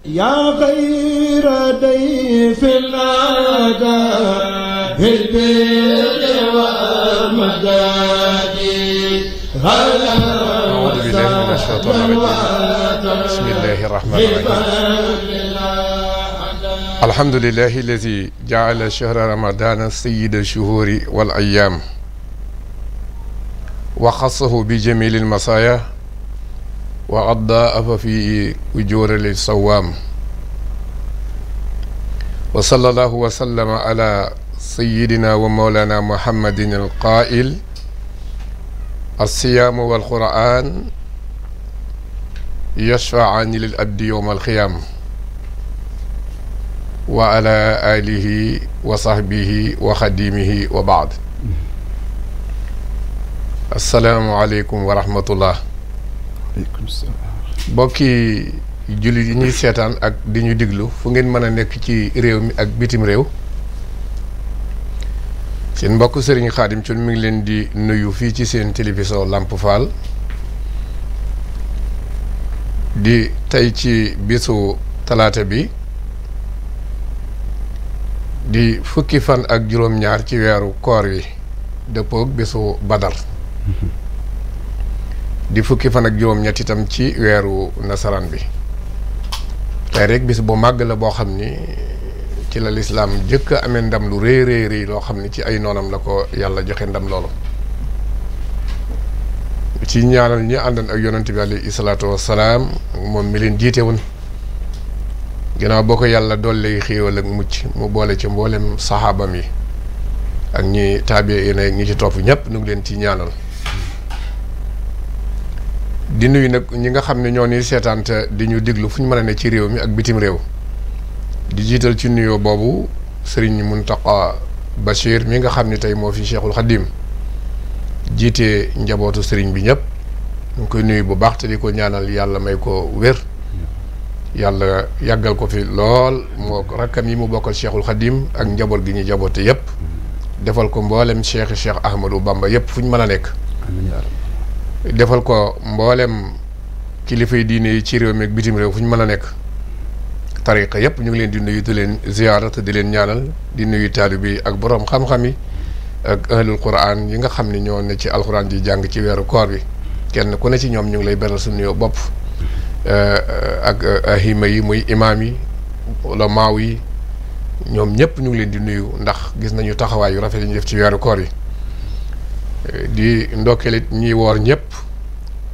يا خير ضيف الأداء بالبر والمداد أعوذ بالله من الشيطان الرجيم بسم الله الرحمن الرحيم الحمد لله الذي جعل شهر رمضان سيد الشهور والأيام وخصه بجميل المصايا وأضاء فيه أجور للصوام وصلى الله وسلم على سيدنا ومولانا محمد القائل الصيام والقرآن يشفعان للأبد يوم القيامة وعلى آله وصحبه وخديمه وبعد السلام عليكم ورحمة الله bokki jullit yi ñuy seetaan ak di ñu diglu fu ngeen mën a nekk ci réew mi ak bitim réew seen mbokk Serigne Khadim Thioune mi ngi leen di nuyu fii ci seen télévision Lamp Fall di tey ci bisu talaata bi di fukki fan ak juróom-ñaar ci weeru koor wi dëppoog bisu Badar di fukki fan ak juróom-ñett itam ci weeru nasaraan bi tey rek bis bu màgg la boo xam ni ci la lislaam jëkk a amee ndam lu rëy rëy rëy loo xam ni ci ay noonam la ko yàlla joxe ndam loolu ci ñaanal ñi àndan ak yonent bi alayhi salaatu wassalaam moom mi leen jiite woon ginnaaw boo ko yàlla dolli xéewal ak mucc mu boole ci mboolem saxaabam yi ak ñi taabiin ak ñi ci topp ñëpp nu ngi leen ci ñaanal di nuyu nag ñi nga xam ne ñoo ni seetaan te di ñu diglu fu ñu mën a ne ci réew mi ak bitim réew di jiital ci nuyoo boobu Serigne Mountakha Bachir mi nga xam ne tey moo fi Cheikhul Khadim jiite njabootu Serigne bi ñëpp ñu ngi koy nuyu bu baax te di ko ñaanal yàlla may ko wér yàlla yàggal ko fi lool moo rakkam yi mu bokkal Cheikhul Khadim ak njaboot gi ñu jaboote yëpp defal ko mboolem Cheikh Ahmadou Bamba yëpp fu ñu mën a nekk. defal ko mboolem kilifay diine yi ci réew mi ak bitim réew fu ñu mën a nekk tariqa yëpp ñu ngi leen di nuyu di leen ziyaara te di leen ñaanal di nuyu taalibe yi ak boroom xam-xam yi ak ahlul quran yi nga xam ne ñoo ne ci alquran di jàng ci weeru koor bi kenn ku ne ci ñoom ñu ngi lay beral su nuyoo bopp ak ahima yi muy imaam yi wala maaw yi ñoom ñëpp ñu ngi leen di nuyu ndax gis nañu taxawaay yu rafet yi ñu def ci weeru koor yi di ndokkeelit ñiy woor ñëpp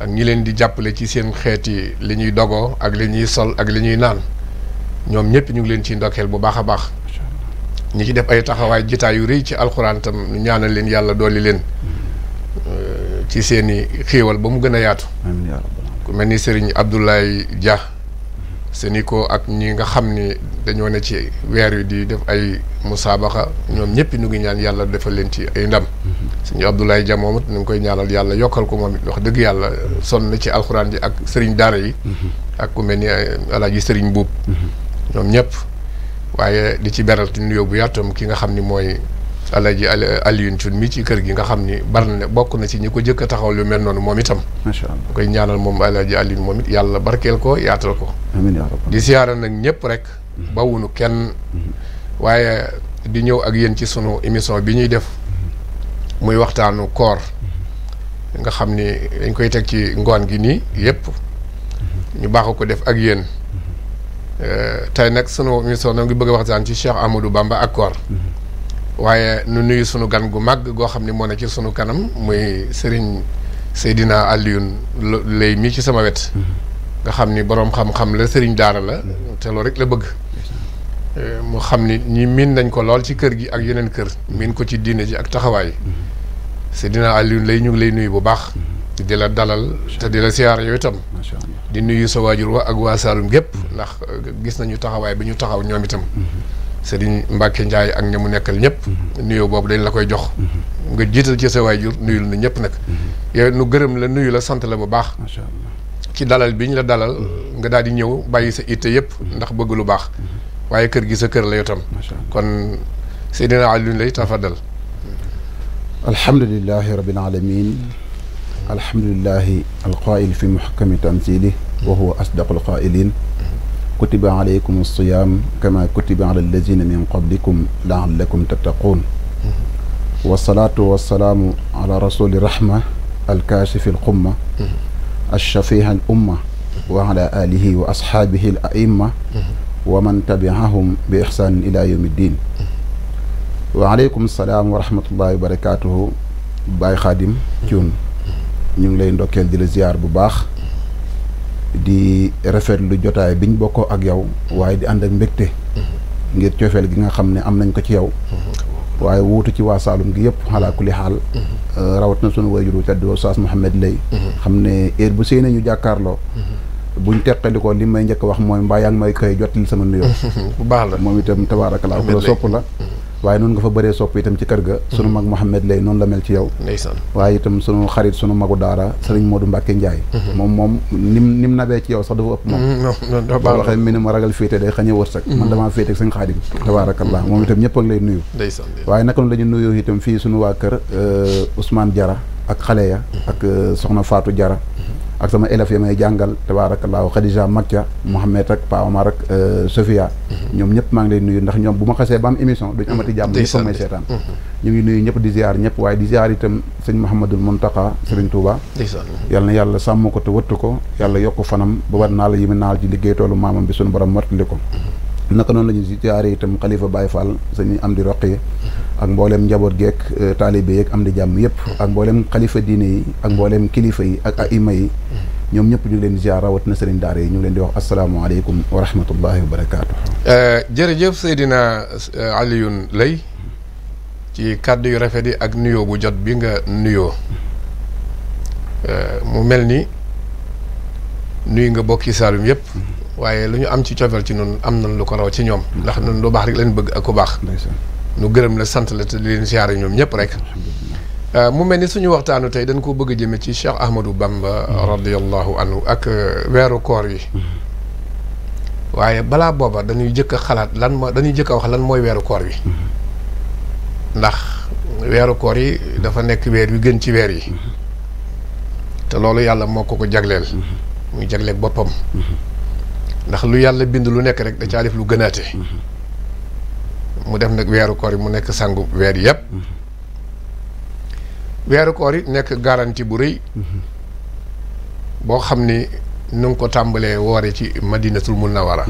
ak ñi leen di jàppale ci seen xeeti li ñuy dogoo ak li ñuy sol ak li ñuy naan ñoom ñëpp ñu ngi leen ci ndokkeel bu baax a baax ñi ci def ay taxawaay jitaay yu rëy ci alxuraan tam ñaanal leen yàlla dolli leen ci seeni xéewal ba mu gën a yaatu ku mel ni Serigne Abdoulaye Dia seeni ko ak ñi nga xam ni dañoo ne ci weer wi di def ay musaabaxa ñoom ñëpp ñu ngi ñaan yàlla defal leen ci ay ndam Serigne Abdoulaye Dia moom it ñu ngi koy ñaanal yàlla yokkal ko moom it wax dëgg yàlla sonn na ci alxuraan ji ak Serigne daara yi ak ku mel ni Alaaji Serigne Buub ñoom ñëpp waaye di ci beral ci nuyoo bu yàttam ki nga xam ni mooy Alaaji Alioune Thioune mi ci kër gi nga xam ni bari na bokk na ci ñi ko jëkk a taxaw lu mel noonu moom itam macha Allah koy ñaanal moom Alaaji Alioune moom it yàlla barkeel ko yaatal ko amiin yaa rabbal di siyaara nag ñëpp rek bawunu kenn waaye di ñëw ak yéen ci sunu émission bi ñuy def muy waxtaanu koor nga xam ni dañ koy teg ci ngoon gi nii yëpp ñu baax ko def ak yéen tey nag sunu émission na ngi bëgg a waxtaan ci Cheikh Ahmadou Bamba ak koor waaye nu nuyu sunu gan gu màgg goo xam ne moo ne ci sunu kanam muy Serigne Seydina Alioune lay mii ci sama wet nga xam ni boroom xam-xam la Serigne daara la te loolu rek la bëgg mu xam ni ñi miin nañ ko lool ci kër gi ak yeneen kër miin ko ci diine ji ak taxawaay Seydina Alioune lay ñu ngi lay nuyu bu baax di la dalal te di la siyaar yow itam di nuyu sa waajur wa ak waa Saalum gépp ndax gis nañu taxawaay bi ñu taxaw ñoom itam Serigne Mbacke Ndiaye ak ña mu nekkal ñëpp nuyoo boobu dañ la koy jox nga jiital ci sa waajur nuyul na ñëpp nag yow nu gërëm la nuyu la sant la bu baax ci dalal bi ñu la dalal nga daal di ñëw bàyyi sa itte yëpp ndax bëgg lu baax waaye kër gi sa kër la yow tam kon Seydina Alioune lay tafadal alhamdulillahi rabbil alamin alhamdulillahi alqaa'il fi muhkami tanzilih wa huwa asdaqul qaa'ilin kutiba alaykum as-siyaam kama kutiba ala allazina min qablikum la'allakum tattaqun wasalaatu wasalaamu ala rasuli rahma alkaashifi alxumma alshafiha al umma wa ala alihi wa ashaabihi al aimma wa man tabiahum bi ixsaanin ila yawmi ddin wa aleykum salaam wa rahmatullahi wa barakatuhu Baay Xaadim Cuun ñu ngi lay ndokkeel di la ziyaar bu baax di rafetlu jotaay biñ bokkoo ak yow waaye di ànd ak mbégte ngir cofeel gi nga xam ne am nañ ko ci yow waaye wuutu ci waa Saalum gi yëpp xalaa kulli xaal rawat na sunu wayjuru tedd Oustaz Mouhamed Lay xam ne heure bu séenee ñu jàkkaarloo buñ teqali ko li may njëkk wax mooy mbaa yaa ngi may koy jottali sama nuyoo bu baax la moom itam tabaarakallaa ku la sopp la waaye noonu nga fa bëree sopp itam ci kër ga sunu mag Mouhamed Lay noonu la mel ci yow ndeysaan waaye itam sunu xarit sunu magu daara sëriñ Modou Mbacke Ndiaye moom nim nabee ci yow sax dafa ëpp moom boo waxee mi ne ma ragal féete day xañe wërsëg man damaa féete ak sëñ Xaadim tabaarakallaa moom itam ñëpp a ngi lay nuyu waaye naka la ñu nuyoo itam fii sunu waa kër Ousmane Diarra ak xale ya ak soxna Fatou Diarra ak sama élèves yi may jàngal tabaarakallaahu Khadija Makia Mouhamed ak Pa Omar ak Sofia ñoom ñëpp maa ngi lay nuyu ndax ñoom bu ma xasee ba am émission duñ amati jàmm ñëpp may seetaan ñu ngi nuyu ñëpp di ziar ñëpp waaye di ziar itam sëñ Mouhamadul Mountakha Serigne Touba yal na yàlla sàmm ko te wëttu ko yàlla yokk fanam ba war naa la yi mu naal ci liggéey toolu maamam bi suñu borom mottali ko naka noonu la ñu ziare itam xalifa Baye Fall sëñ Amdi Roqi ak mboolem njaboot geek taalibe yeeg am di jàmm yëpp ak mboolem xalifa diine yi ak mboolem kilifa yi ak aima yi ñoom ñëpp ñu ngi leen di ziar rawat na sëriñ daara yi ñu ngi leen di wax asalaamaaleykum wa rahmatullahi wa barakaatu. jërëjëf Seydina Alioune Lay ci kàddu yu rafet yi ak nuyoo bu jot bi nga nuyoo mu mel ni nuyu nga bokki Saalum yëpp waaye lu ñu am ci cofeel ci noonu am nañ lu ko raw ci ñoom ndax ñun lu baax rek leen bëgg ak ku baax nu gërëm la sant la te di leen siyaare ñoom ñëpp rek mu mel ni suñu waxtaanu tey dañ ko bëgg a jëme ci Cheikh Ahmadou Bamba radiyallahu anhu ak weeru koor yi waaye balaa booba dañuy jëkk a xalaat dañuy jëkk a wax lan mooy weeru koor yi ndax weeru koor yi dafa nekk weer wi gën ci weer yi te loolu yàlla moo ko jagleel muy jagleel boppam ndax lu yàlla bind lu nekk rek da caa def lu gënaate mu def nag weeru koor yi mu nekk sangu weer yëpp weeru koor yi nekk garantie bu rëy boo xam ni nu ngi ko tàmbalee woore ci madinatul munawara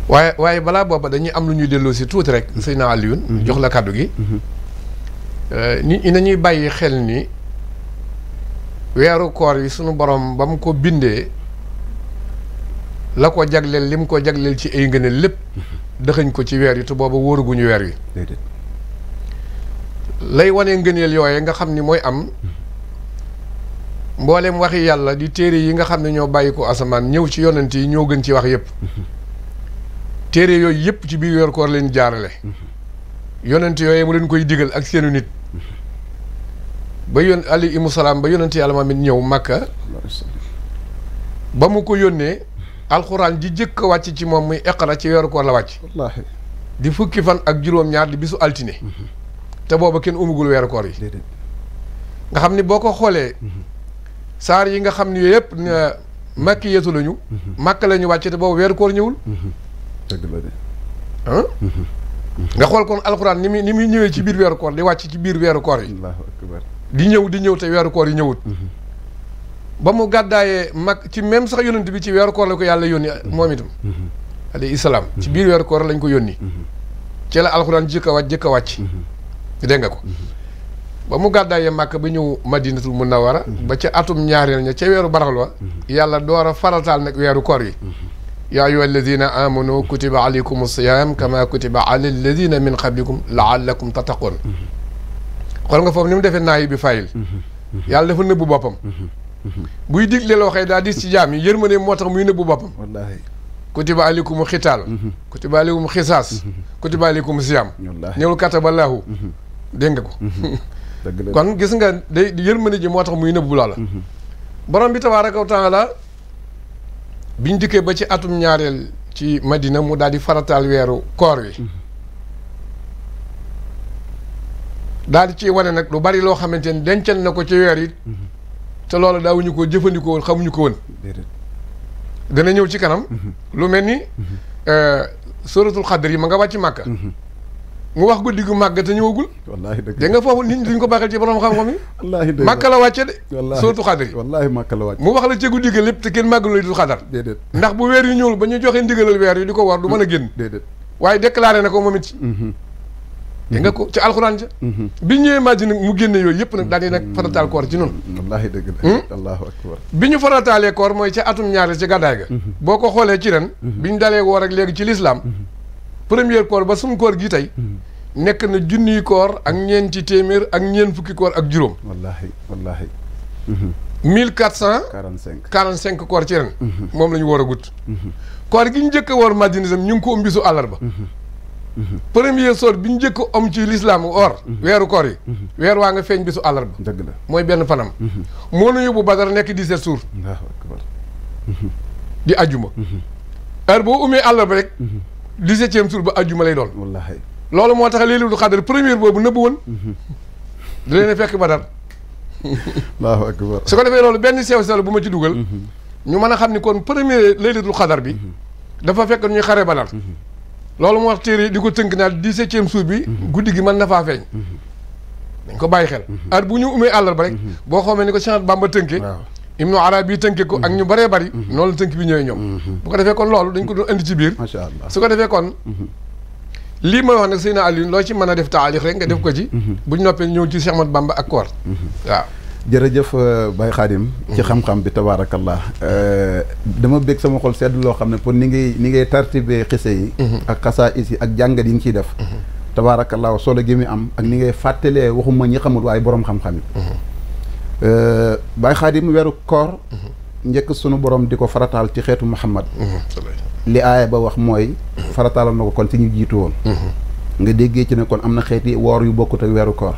waaye balaa booba dañuy am lu ñuy delloo si tuuti rek Seydina Alioune jox la kàddu gi nit ñi nañuy bàyyi xel ni weeru koor yi sunu borom ba mu ko bindee la ko jagleel li mu ko jagleel ci ay ngëneel lépp dëxëñ ko ci weer yi te booba wóoruguñu weer wi lay wane ngëneel yooye nga xam ni mooy am mboolem waxi yàlla di téere yi nga xam ne ñoo bàyyi ko asamaan ñëw ci yonent yi ñoo gën ci wax yëpp téere yooyu yëpp ci biir weeru koor leen jaarale yonent yooye mu leen koy digal ak seenu nit ba alayhimu salaam ba yonent yàlla ma mit ñëw Makka ba mu ko yónnee alxuraan ji jëkk a wàcc ci moom muy iqra ci weeru koor la wàcc wallaahi di fukki fan ak juróom-ñaar di bisu altine te booba kenn umugul weeru koor yi nga xam ni boo ko xoolee saar yi nga xam ni yooyu yëpp makki yeetu lañu màkk la ñu wàcc te boobu weeru koor ñëwul nga xool kon alxuraan ni muy ñëwee ci biir weeru koor di wàcc ci biir weeru koor yi di ñëw te weeru koor yi ñëwut ba mu gàddaayee mag ci même sax yonent bi ci weeru koor la ko yàlla yónni moom itam alayhi salaam ci biir weeru koor lañ ko yónni ci la alxuraan jëkk a wàcc dégg nga ko ba mu gàddaayee màkk ba ñëw madinatul munawara ba ca atum ñaareel ña ca weeru baraxlu wa yàlla door a farataal nag weeru koor yi yaa ayyuha alladina amanu kutiba alaykum siyam kama kutiba ala alladina min qablikum laallakum tattaqun xool nga foofu ni mu defee naayi bi fayil yàlla dafa nëbbu boppam buy digle loo xëy daa dis ci jaam yi yërmande moo tax muy nëbbu boppam wallaahi kutiba alaykum xitaal kutiba alaykum xisaas kutiba alaykum siyam ñëwul kataballahu dégg nga ko kon gis nga day yërmande ji moo tax muy nëbbu loola borom bi tabaaraka wa taala biñ dikkee ba ci atum ñaareel ci Madina mu daal di farataal weeru koor wi daal di ci wane nag lu bari loo xamante ni dencal na ko ci weer yi te loolu daawuñu ko jëfandikoo woon xamuñu ko woon. dana ñëw ci kanam. lu mel ni suratul xadr yi ma nga wàcc màkka. mu wax guddi gu màgg te ñëwagul. wallaahi dëgg dégg nga foofu nit ñi duñ ko baaxal ci borom xam-xam yi. wallaahi dëgg màkka la wàcce de. wallaahi suratul xadr yi. wallaahi màkka la wàcce. mu wax la ci guddi gi lépp te kenn màggalu laylatul xadar. déedéet ndax bu weer yu ñëwul ba ñu joxe ndigalal weer yi di ko war du mën a génn. déedéet waaye déclaré na ko moom it. dégg nga ko ci alxuraan ja. bi ñëwee Madina mu génne yooyu yëpp nag daal di nag farataal koor ci noonu. wallaahi dëgg la. allahu akbar. bi ñu farataalee koor mooy ca atum ñaareel ci gàddaay ga. boo ko xoolee ci ren. bi ñu dalee woor ak léegi ci lislaam premier koor ba sum koor gi tey. nekk na junniy koor ak ñeenti téeméer ak ñeent fukki koor ak juróom. wallaahi wallaahi. 1445 koor ci ren. moom la ñu woor a gut. koor gi ñu njëkk a woor Madina itam ñu ngi ko bisu àllarba. premier soor bi ñu njëkk a am ci lislaam or. weeru koor yi. weer waa nga feeñ bisu àllarba. dëgg la mooy benn fanam. moo nu yóbbu Badar nekk 17 jours. allahu akbar. di ajjuma. heure boo umee àllarba rek. 17e jour ba ajjuma lay doon. wallaahi. loolu moo tax Laylatul Qadr première boobu nëbbu woon. da leen a fekk Badar. allahu akbar. su ko defee loolu benn sew bu ma ci dugal. ñu mën a xam ni kon premier Laylatul Qadr bi. dafa fekk ñuy xare Badar. loolu moo wax téere di ko tënk naa 17e jour bi. guddi gi mën na faa feeñ. dañ ko bàyyi xel. at bu ñu umee àllarba rek. boo xamee ni ko Cheikh Bamba tënkee. waaw Ibnu Arabi tënkee ko ak ñu bëree bëri. noonu la tënk bi ñëwee ñoom. bu ko defee kon loolu dañ ko doon indi ci biir. macha allah su ko defee kon. lii may wax nag Seydina Aliou loo ci mën a def taalix rek nga def ko ci. bu ñu noppee ñëw ci Cheikh Ahmadou Bamba ak koor. waaw. jërëjëf Baye Khadim. ci xam-xam bi tabaarakallah. dama bég sama xol sedd loo xam ne pour ni ngay tartibee xise yi. ak xasaayis yi ak jàngat yi nga ciy def. tabaarakallah solo gi muy am ak ni ngay fàttalee waxuma ñi xamul waaye borom xam-xam yi. Baye Khadim weeru koor. njëkk sunu borom di ko farataal ci xeetu Muhammad. li aaya ba wax mooy. farataaloon na ko kon ci ñu jiitu woon. nga déggee ci ne kon am na xeeti woor yu bokkut ak weeru koor.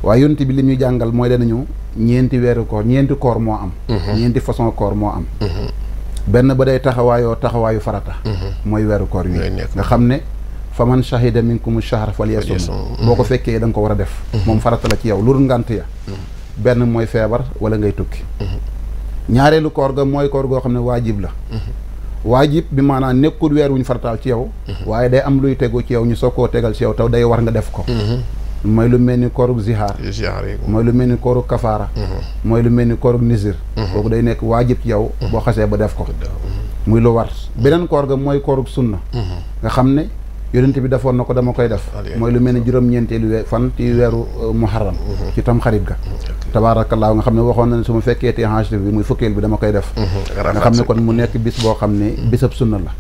waaye yonent bi li ñuy jàngal mooy danañu ñeenti weeru koor ñeenti koor moo am. ñeenti façon koor moo am. benn ba day taxawaayu farata. mooy weeru koor wi nga xam ne fa man shahida minkum shahra falyasum boo ko fekkee da nga ko war a def. moom farata la ci yow lu dul ngànt ya. benn mooy feebar wala ngay tukki. ñaareelu koor ga mooy koor goo xam ne waajib la. waajib bi maanaam nekkul weer wuñ farataal ci yow. waaye day am luy tegu ci yow ñu soog koo tegal ci yow taw day war nga def ko. mooy lu mel ni koorug zihaar. mooy lu mel ni koorug kafaara. mooy lu mel ni koorug nisir. kooku day nekk waajib ci yow. boo xasee ba def ko. muy lu war beneen koor ga mooy koorug sunna. nga xam ne yonent bi defoon na ko dama koy def. mooy lu mel ni juróom-ñeenteelu fan ci weeru muharram. ci tam xarit ga. tabaarakallaa nga xam ne waxoon na ne su ma fekkee te hajj bi muy fukkeel bi dama koy def. nga xam ne kon mu nekk bis boo xam ne bisab sunna la.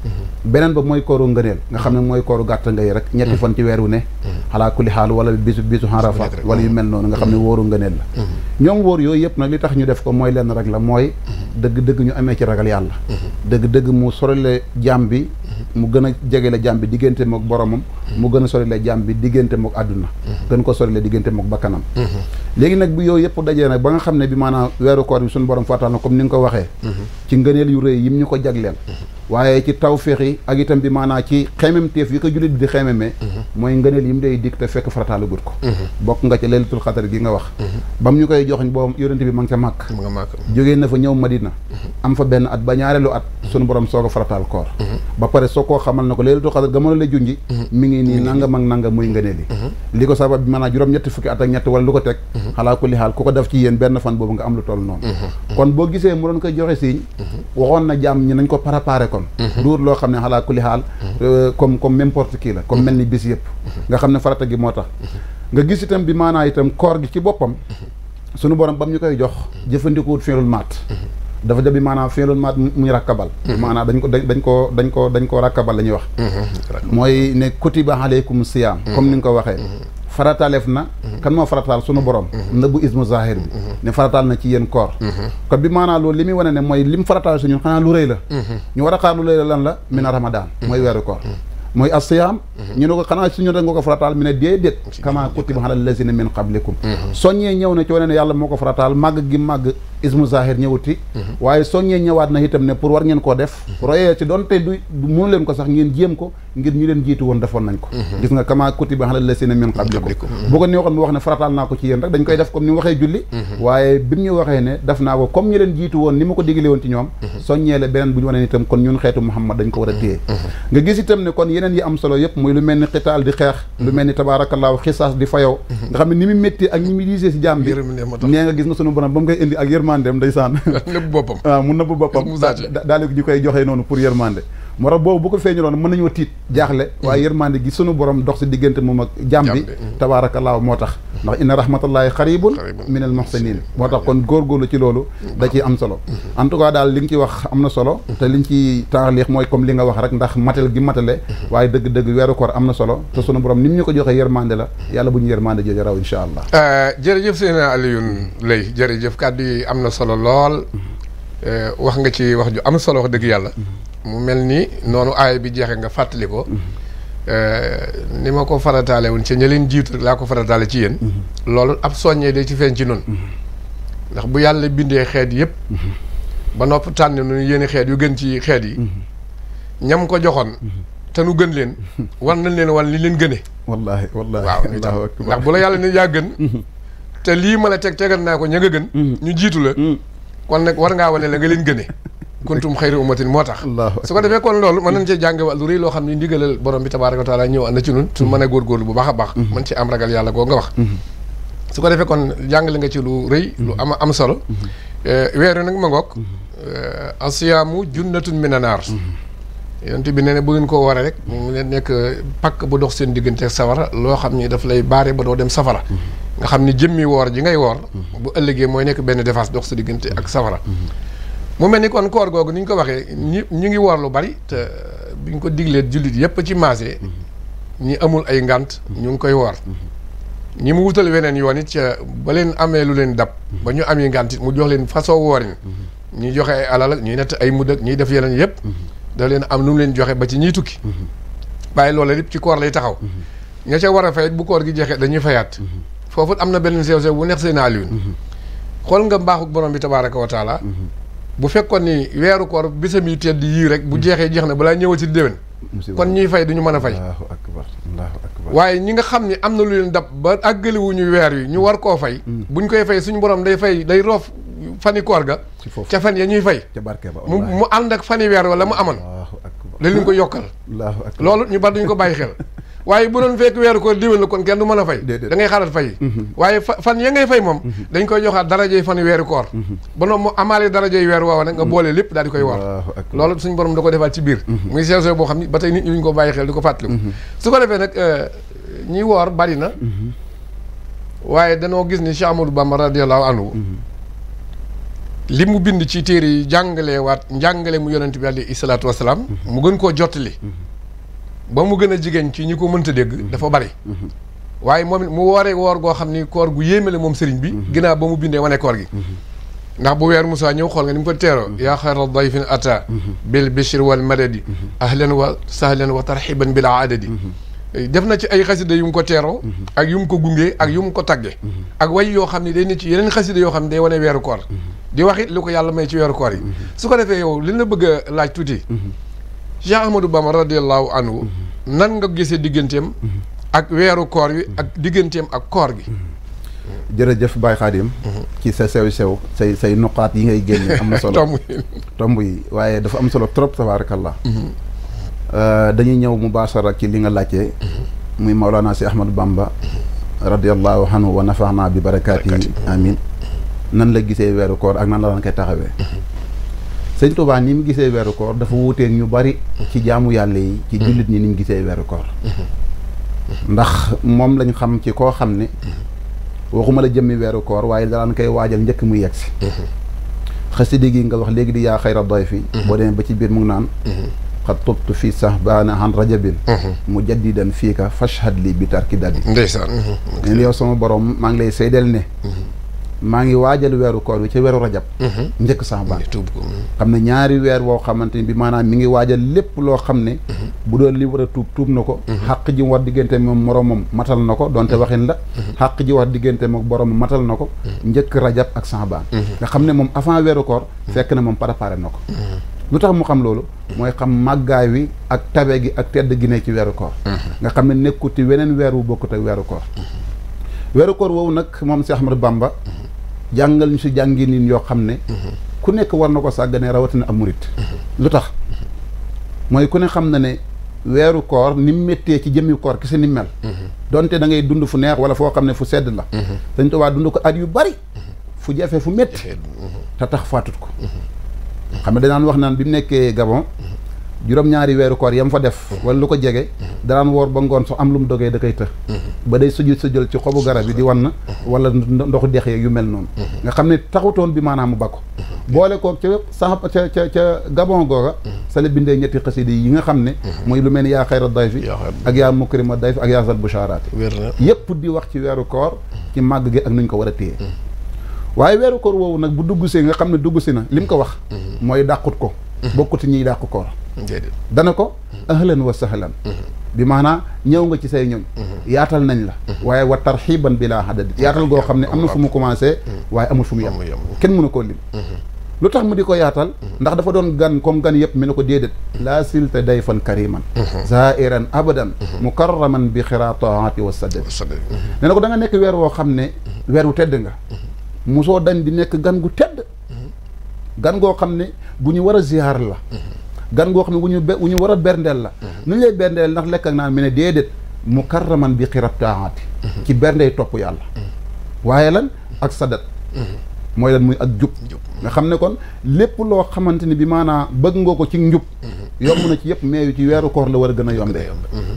beneen ba mooy kooru ngëneel nga xam ne mooy kooru gàtt ngay rek ñetti fan ci weer wu ne. xalaa kulli xaal wala bisu Arafa wala yu mel noonu nga xam ne wóoru ngëneel la. ñoom wóor yooyu yëpp nag li tax ñu def ko mooy lenn rek la mooy. dëgg-dëgg ñu amee ci ragal yàlla. dëgg-dëgg mu sorale jaam bi. mu gën a jegele jaam bi diggante mook boromam. mu gën a sorale jaam bi diggante mook àdduna. gën ko sorale diggante mook bakkanam. léegi nag bu yooyu yëpp dajee nag ba nga xam ne bi maanaam weeru koor bi suñu borom fàttal na comme ni nga ko waxee. ci ngëneel yu rëy yim ñu ko jagleel. waaye ci tawféex yi ak itam bi maanaam ci xememteef yi ko jullit bi di xememe. mooy ngëneel yim day dikk te fekk farataala gut ko. bokk nga ci laylatul xadar gi nga wax. bam ñu koy joxoñ boobu yonent bi ma nga ca màkk. jógee na fa ñëw Madina. am fa benn at ba ñaareelu at suñu borom soog a farataal koor. ba pare soo koo xamal na ko laylatul xadar ga mën a la junji. mi ngi nii nangam ak nangam muy ngëneel yi. li ko sabab bi maanaam juróom-ñetti fukki at ak ñett wala lu ko teg. xalaa kulli xaal ku ko def ci yéen benn fan boobu nga am lu toll noonu. kon boo gisee mu doon koy joxe siiñ waxoon na jàmm ñi nañ ko préparé kon. duur loo xam ne xalaa kulli xaal comme n'importe qui la comme mel ni bis yëpp. nga xam ne farata gi moo tax. nga gis itam bi maanaa itam koor gi ci boppam. sunu borom bam ñu koy jox jëfandikuwut fiilul maat. dafa jabi maanaam fiilul maat muy rakkabal. maanaam dañ ko rakkabal la ñuy wax. mooy ne kutiba aleykum siyaam. comme ni nga ko waxee. farataaleef na kan moo farataal sunu borom nëbbu ismu zahir bi ne farataal na ci yéen koor kon bi maanaam loolu li muy wane ne mooy lim farataal su ñun xanaa lu rëy la ñu war a xaar lu rëy la lan la mina ramadan mooy weeru koor mooy as-siyaam ñu ne ko xanaa suñu rek nga ko farataal mi ne déedéet kama kutiba alal lazina min qablikum soññee ñëw na ci wane ne yàlla moo ko farataal màgg gi màgg ismu zahir ñëwuti waaye soññee ñëwaat na itam ne pour war ngeen koo def royee ci doonte du mënu leen ko sax ngeen jéem ko ngir ñu leen jiitu woon defoon nañ ko gis nga kama kutiba alal lazina min qablikum bu ko neexoon mu wax ne farataal naa ko ci yéen rek dañ koy def comme ni mu waxee julli waaye bi mu ñu waxee ne def naa ko comme ñu leen jiitu woon ni ma ko digale woon ci ñoom soññee la beneen bu ñu wane itam kon ñun xeetu Muhammad dañ ko war a téye nga gis itam ne kon yeneen yi am solo yëpp muy lu mel ni xitaal di xeex lu mel ni tabaarakallaahu xisaas di fayoo nga xam ne ni mu métti ak ni mu diisee si jaam bi nee nga gis nga sunu borom ba mu koy indi ak yërmandeem ndeysaan nëbb boppam waaw mu nëbb boppam daal di koy joxee noonu pour yërmande moo tax boobu bu ko feeñuloon mën nañoo tiit jaaxle waaye yërmande gi sunu borom dox si diggante moom ak jaam bi tabaarakallaahu moo tax ndax inna rahmatullahi xaribun minal muhsinin moo tax kon góorgóorlu ci loolu da ciy am solo en tout cas daal li nga ci wax am na solo te liñ ci taarix mooy comme li nga wax rek ndax matal gi matale waaye dëgg-dëgg weeru koor am na solo te sunu borom ni mu ñu ko joxee yërmande la yàlla bu ñu yërmande jooju raw insha allah jërëjëf seen Alioune Lay jërëjëf kàddu yi am na solo lool wax nga ci wax ju am solo wax dëgg yàlla mu mel ni noonu aaya bi jeexee nga fàttali ko ni ma ko farataale woon ci ña leen jiitu laa ko farataale ci yéen loolu ab soññee day ci feeñ ci nun ndax bu yàlla bindee xeet yëpp ba nopp tànn nu yéeni xeet yu gën ci xeet yi ñam ko joxoon te nu gën leen war nañ leen wan li leen gëne wallaahi wallaahi waaw ndax bu la yàlla ne yaa gën te lii ma la tegal naa ko ña nga gën ñu jiitu la kon nag war ngaa wane la nga leen gëne kuntum xayri ummatin moo tax su ko defee kon loolu mën nañ cee jànge wàllu rëy loo xam ne ndigalal borom bi tabaaraka wa taala ñëw ànd ci nun su mën a góorgóorlu bu baax a baax mën ci am ragal yàlla koo nga wax su ko defee kon jàngale nga ci lu rëy lu am solo weeru nag ma ngoog asiyaamu junnatun mina naar yonent bi nee ne bu ngeen ko waree rek mu leen nekk pakk bu dox seen diggante safara loo xam ni daf lay baare ba doo dem safara nga xam ni jëmmi woor ji ngay woor bu ëllëgee mooy nekk benn défense dox sa diggante ak safara mu mel ni kon koor googu ni ñu ko waxee ñu ngi woor lu bari te bi ñu ko diglee jullit yépp ci maase ñi amul ay ngànt ñu ngi koy woor ñi mu wutal weneen yoon it ca ba leen amee lu leen dab ba ñu amee ngànt it mu jox leen façon woorin ñuy joxe ay alal ak ñuy nett ay mudd ak ñuy def yeneen yépp da leen am lu mu leen joxe ba ci ñiy tukki waaye loolu lépp ci koor lay taxaw ña ca war a fayit bu koor gi jeexee dañuy fayaat foofu am na benn sew bu neex seen Alioune xool nga mbaaxu borom bi tabaaraka wa taala bu fekkoon ni weeru koor bisam yi tedd yii rek bu jeexee jeex na balaa ñëwal ci déwén kon ñuy fay duñu mën a fay waaye ñi nga xam ni am na lu leen dab ba àggaliwuñu weer wi ñu war koo fay buñ koy fay suñu borom day roof fani koor ga ca fan ya ñuy fay mu ànd ak fani weer wala mu amoon da leen ko yokkal loolu ñu bari duñu ko bàyyi xel waaye bu doon fekk weeru koor déwén la kon kenn du mën a fay da ngay xaaral fay waaye fan ya ngay fay moom dañ koy joxaat darajey fani weeru koor ba noonu mu amaale darajey weer woowa nag nga boole lépp daal di koy war loolu suñu borom da ko defaat ci biir muy sew boo xam ni ba tey nit ñi ñu ko bàyyi xel di ko fàttaliku su ko defee nag ñi woor bari na waaye danoo gis ni Cheikh Ahmadou Bamba radiyallahu anhu li mu bind ci téere yi njàngale mu yonent bi alayhi salaatu wasalaam mu gën koo jottali ba mu gën a jigéen ci ñi ko mënta dégg dafa bari waaye moom it mu wooree woor goo xam ni koor gu yéeme la moom sëriñ bi ginnaaw ba mu bindee wane koor gi ndax bu weer Musaa ñëw xool nga ni mu ko teeroo yaa xayra dayfin ata bil bishri wal madadi ahlan wa sahlan wa tarxiban bil adadi def na ci ay xasida yu mu ko teeroo ak yu mu ko gungee ak yu mu ko tagge ak way yoo xam ne day ne ci yeneen xasida yoo xam ne day wane weeru koor di wax it li ko yàlla may ci weeru koor yi su ko defee yow li la bëgg a laaj tuuti Cheikh Ahmadou Bamba radiyallahu anhu nan nga gisee digganteem ak weeru koor wi ak digganteem ak koor gi jërëjëf Baye Khadim ci sa sew say nuqaat yi ngay génne am na solo tomb yi waaye dafa am solo trop tabarakallah dañuy ñëw mubaasara ci li nga laajte muy Maulana si Ahmadou Bamba radiyallahu anhu wa nafaana bi barakaati amin nan la gisee weeru koor ak nan la daan koy taxawee sëñ Tuubaa ni mu gisee weeru koor dafa wuuteeg ñu bari ci jaamu yàlla yi ci jullit ñi ni mu gisee weeru koor ndax moom lañ xam ci koo xam ne waxuma la jëmmi weeru koor waaye daan koy waajal njëkk muy yegsi xasida gi nga wax léegi di yaa xayra dayfi boo demee ba ci biir mu ngi naan xad tubtu fii sahbaana an rajabin mujaddidan fiika fashhad li bi tarki dadi ndeysaan neen yow sama borom maa ngi lay seedeel ne maa ngi waajal weeru koor wi ca weeru rajab njëkk sahbaan xam ne ñaari weer woo xamante ni bi maanaam mi ngi waajal lépp loo xam ne bu doon li war a tuub na ko xàq ji war diggante moom moroomam matal na ko donte waxin la xàq ji war diggante moom boroomam matal na ko njëkk rajab ak saabaan nga xam ne moom avant weeru koor fekk na moom préparé na ko lu tax mu xam loolu mooy xam màggaay wi ak tabe gi ak tedd gi ne ci weeru koor nga xam ne nekkuti weneen weer wu bokkut ak weeru koor woowu nag moom Cheikh Ahmadou Bamba jàngal ñu si jàngi niin yoo xam ne ku nekk war na ko sàgganee rawatina am murit lu tax mooy ku ne xam na ne weeru koor ni mu méttee ci jëmmi koor ki si ni mel donte da ngay dund fu neex wala foo xam ne fu sedd la dañ Tuubaa dund ko at yu bari fu jafe fu métti te tax faatut ko xam ne danaan wax naan bi mu nekkee Gabon juróom-ñaari weeru koor yam fa def wala lu ko jege danaan woor ba ngoon sax am lu mu dogee da koy të ba day sujul ci xobu garab yi di wan na wala ndoxu dex yeeg yu mel noonu nga xam ne taxutoon bi maanaam mu bakko boole koog ca Gabon googa sa la bindee ñetti xasida yi nga xam ne mooy lu mel ni yaa xayra dayfi ak yaa mukrima dayfi ak yaa sal busharaati yépp di wax ci weeru koor ci màgg gi ak nuñ ko war a téye waaye weeru koor woowu nag bu dugg si nga xam ne dugg si na li mu ko wax mooy dàqut ko bokkuti ñiy dàqu koor dana ko ahlan wa sahlan bi maanaa ñëw nga ci say ñoñ yaatal nañ la waaye wa tarxiban bi laa xadadi yaatal goo xam ne am na fu mu commencé waaye amul fu mu yem kenn mënu koo lim lu tax mu di ko yaatal ndax dafa doon gan comme gan yëpp mi ne ko déedéet laa silta dayfan kariman zairan abadan mukarraman bi xiraataati wa sadadi ne na ko da nga nekk weer woo xam ne weer wu tedd nga musoo dañ di nekk gan gu tedd gan goo xam ne bu ñu war a ziyaar la gan goo xam ne bu ñu war a berndeel la nu ñu lay berndeel ndax lekk ak naan mi ne déedéet mukarraman bi xiraataati ci berndey topp yàlla waaye lan ak sadat mooy lan muy ak jub nga xam ne kon lépp loo xamante ni bi maanaa bëgg nga ko ci njub yomb na ci yëpp mais yu ci weeru koor la war a gën a yombee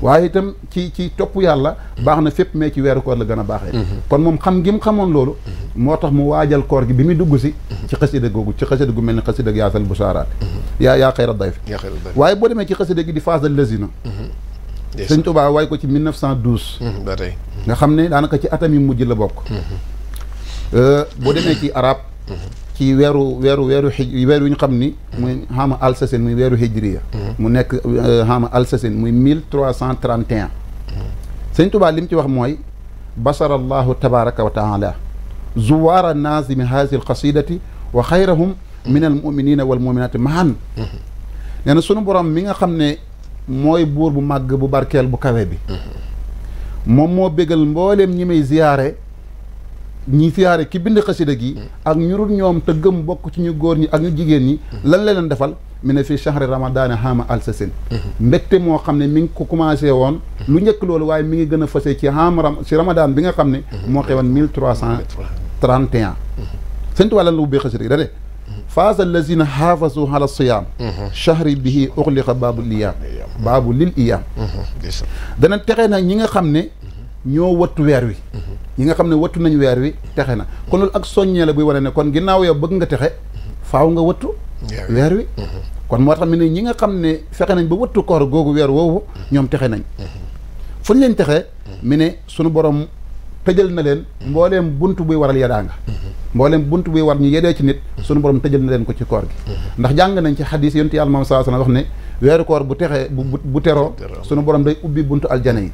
waaye itam ci topp yàlla baax na fépp mais ci weeru koor la gën a baaxee kon moom xam gi mu xamoon loolu moo tax mu waajal koor gi bi muy dugg si ci xasida googu ci xasida gu mel ni xasida yaasal busaaraat yaa xayra dayf waaye boo demee ci xasida gi di faasal lazina Sëñ Tuubaa waay ko ci 1912 ba tey nga xam ne daanaka ci atam yi mujj la bokk boo demee ci arab ci weeru ñu xam ni muy xaama alsasin muy weeru hijriya mu nekk xaama alsasin muy 1331 Sëñ Tuubaa li mu ci wax mooy basara allahu tabaraka wa taala zuwaara nazimi haasi alqasidati wa xayrahum min almuminina walmuminati mahan nee na sunu borom mi nga xam ne mooy buur bu màgg bu barkeel bu kawe bi moom moo bégal mbooleem ñi may ziyaare ñi siyaare ki bind xasida gi ak ñurul ñoom te gëm bokk ci ñu góor ñi ak ñu jigéen ñi lan la leen defal mi ne fii chahri ramadani xaama alsasin mbégte moo xam ne mi ngi ko commencé woon lu njëkk loolu waaye mi ngi gën a fase ci ci ramadan bi nga xam ne moo xewoon 1331 Sëñ Tuubaa lan la ubbee xasida gi da de faasa allazina xaafasu ala siyaam chahri bihi uxliqa baabu liyaam baabu lil iyaam dana texe nag ñi nga xam ne ñoo wattu weer wi ñi nga xam ne wattu nañ weer wi texe na kon loolu ak soññee la buy wane ne kon ginnaaw yow bëgg nga texe faaw nga wattu weer wi kon moo tax mi ne ñi nga xam ne fexe nañ ba wattu koor googu weer woowu ñoom texe nañ fu ñu leen texee mi ne sunu borom tëjal na leen mbooleem bunt buy waral yadaanga mbooleem bunt buy war ñu yedee ci nit sunu borom tëjal na leen ko ci koor gi ndax jàng nañ ci xadis yonent yàlla moom saa wax ne weeru koor bu texee bu teroo sunu borom day ubbi buntu aljana yi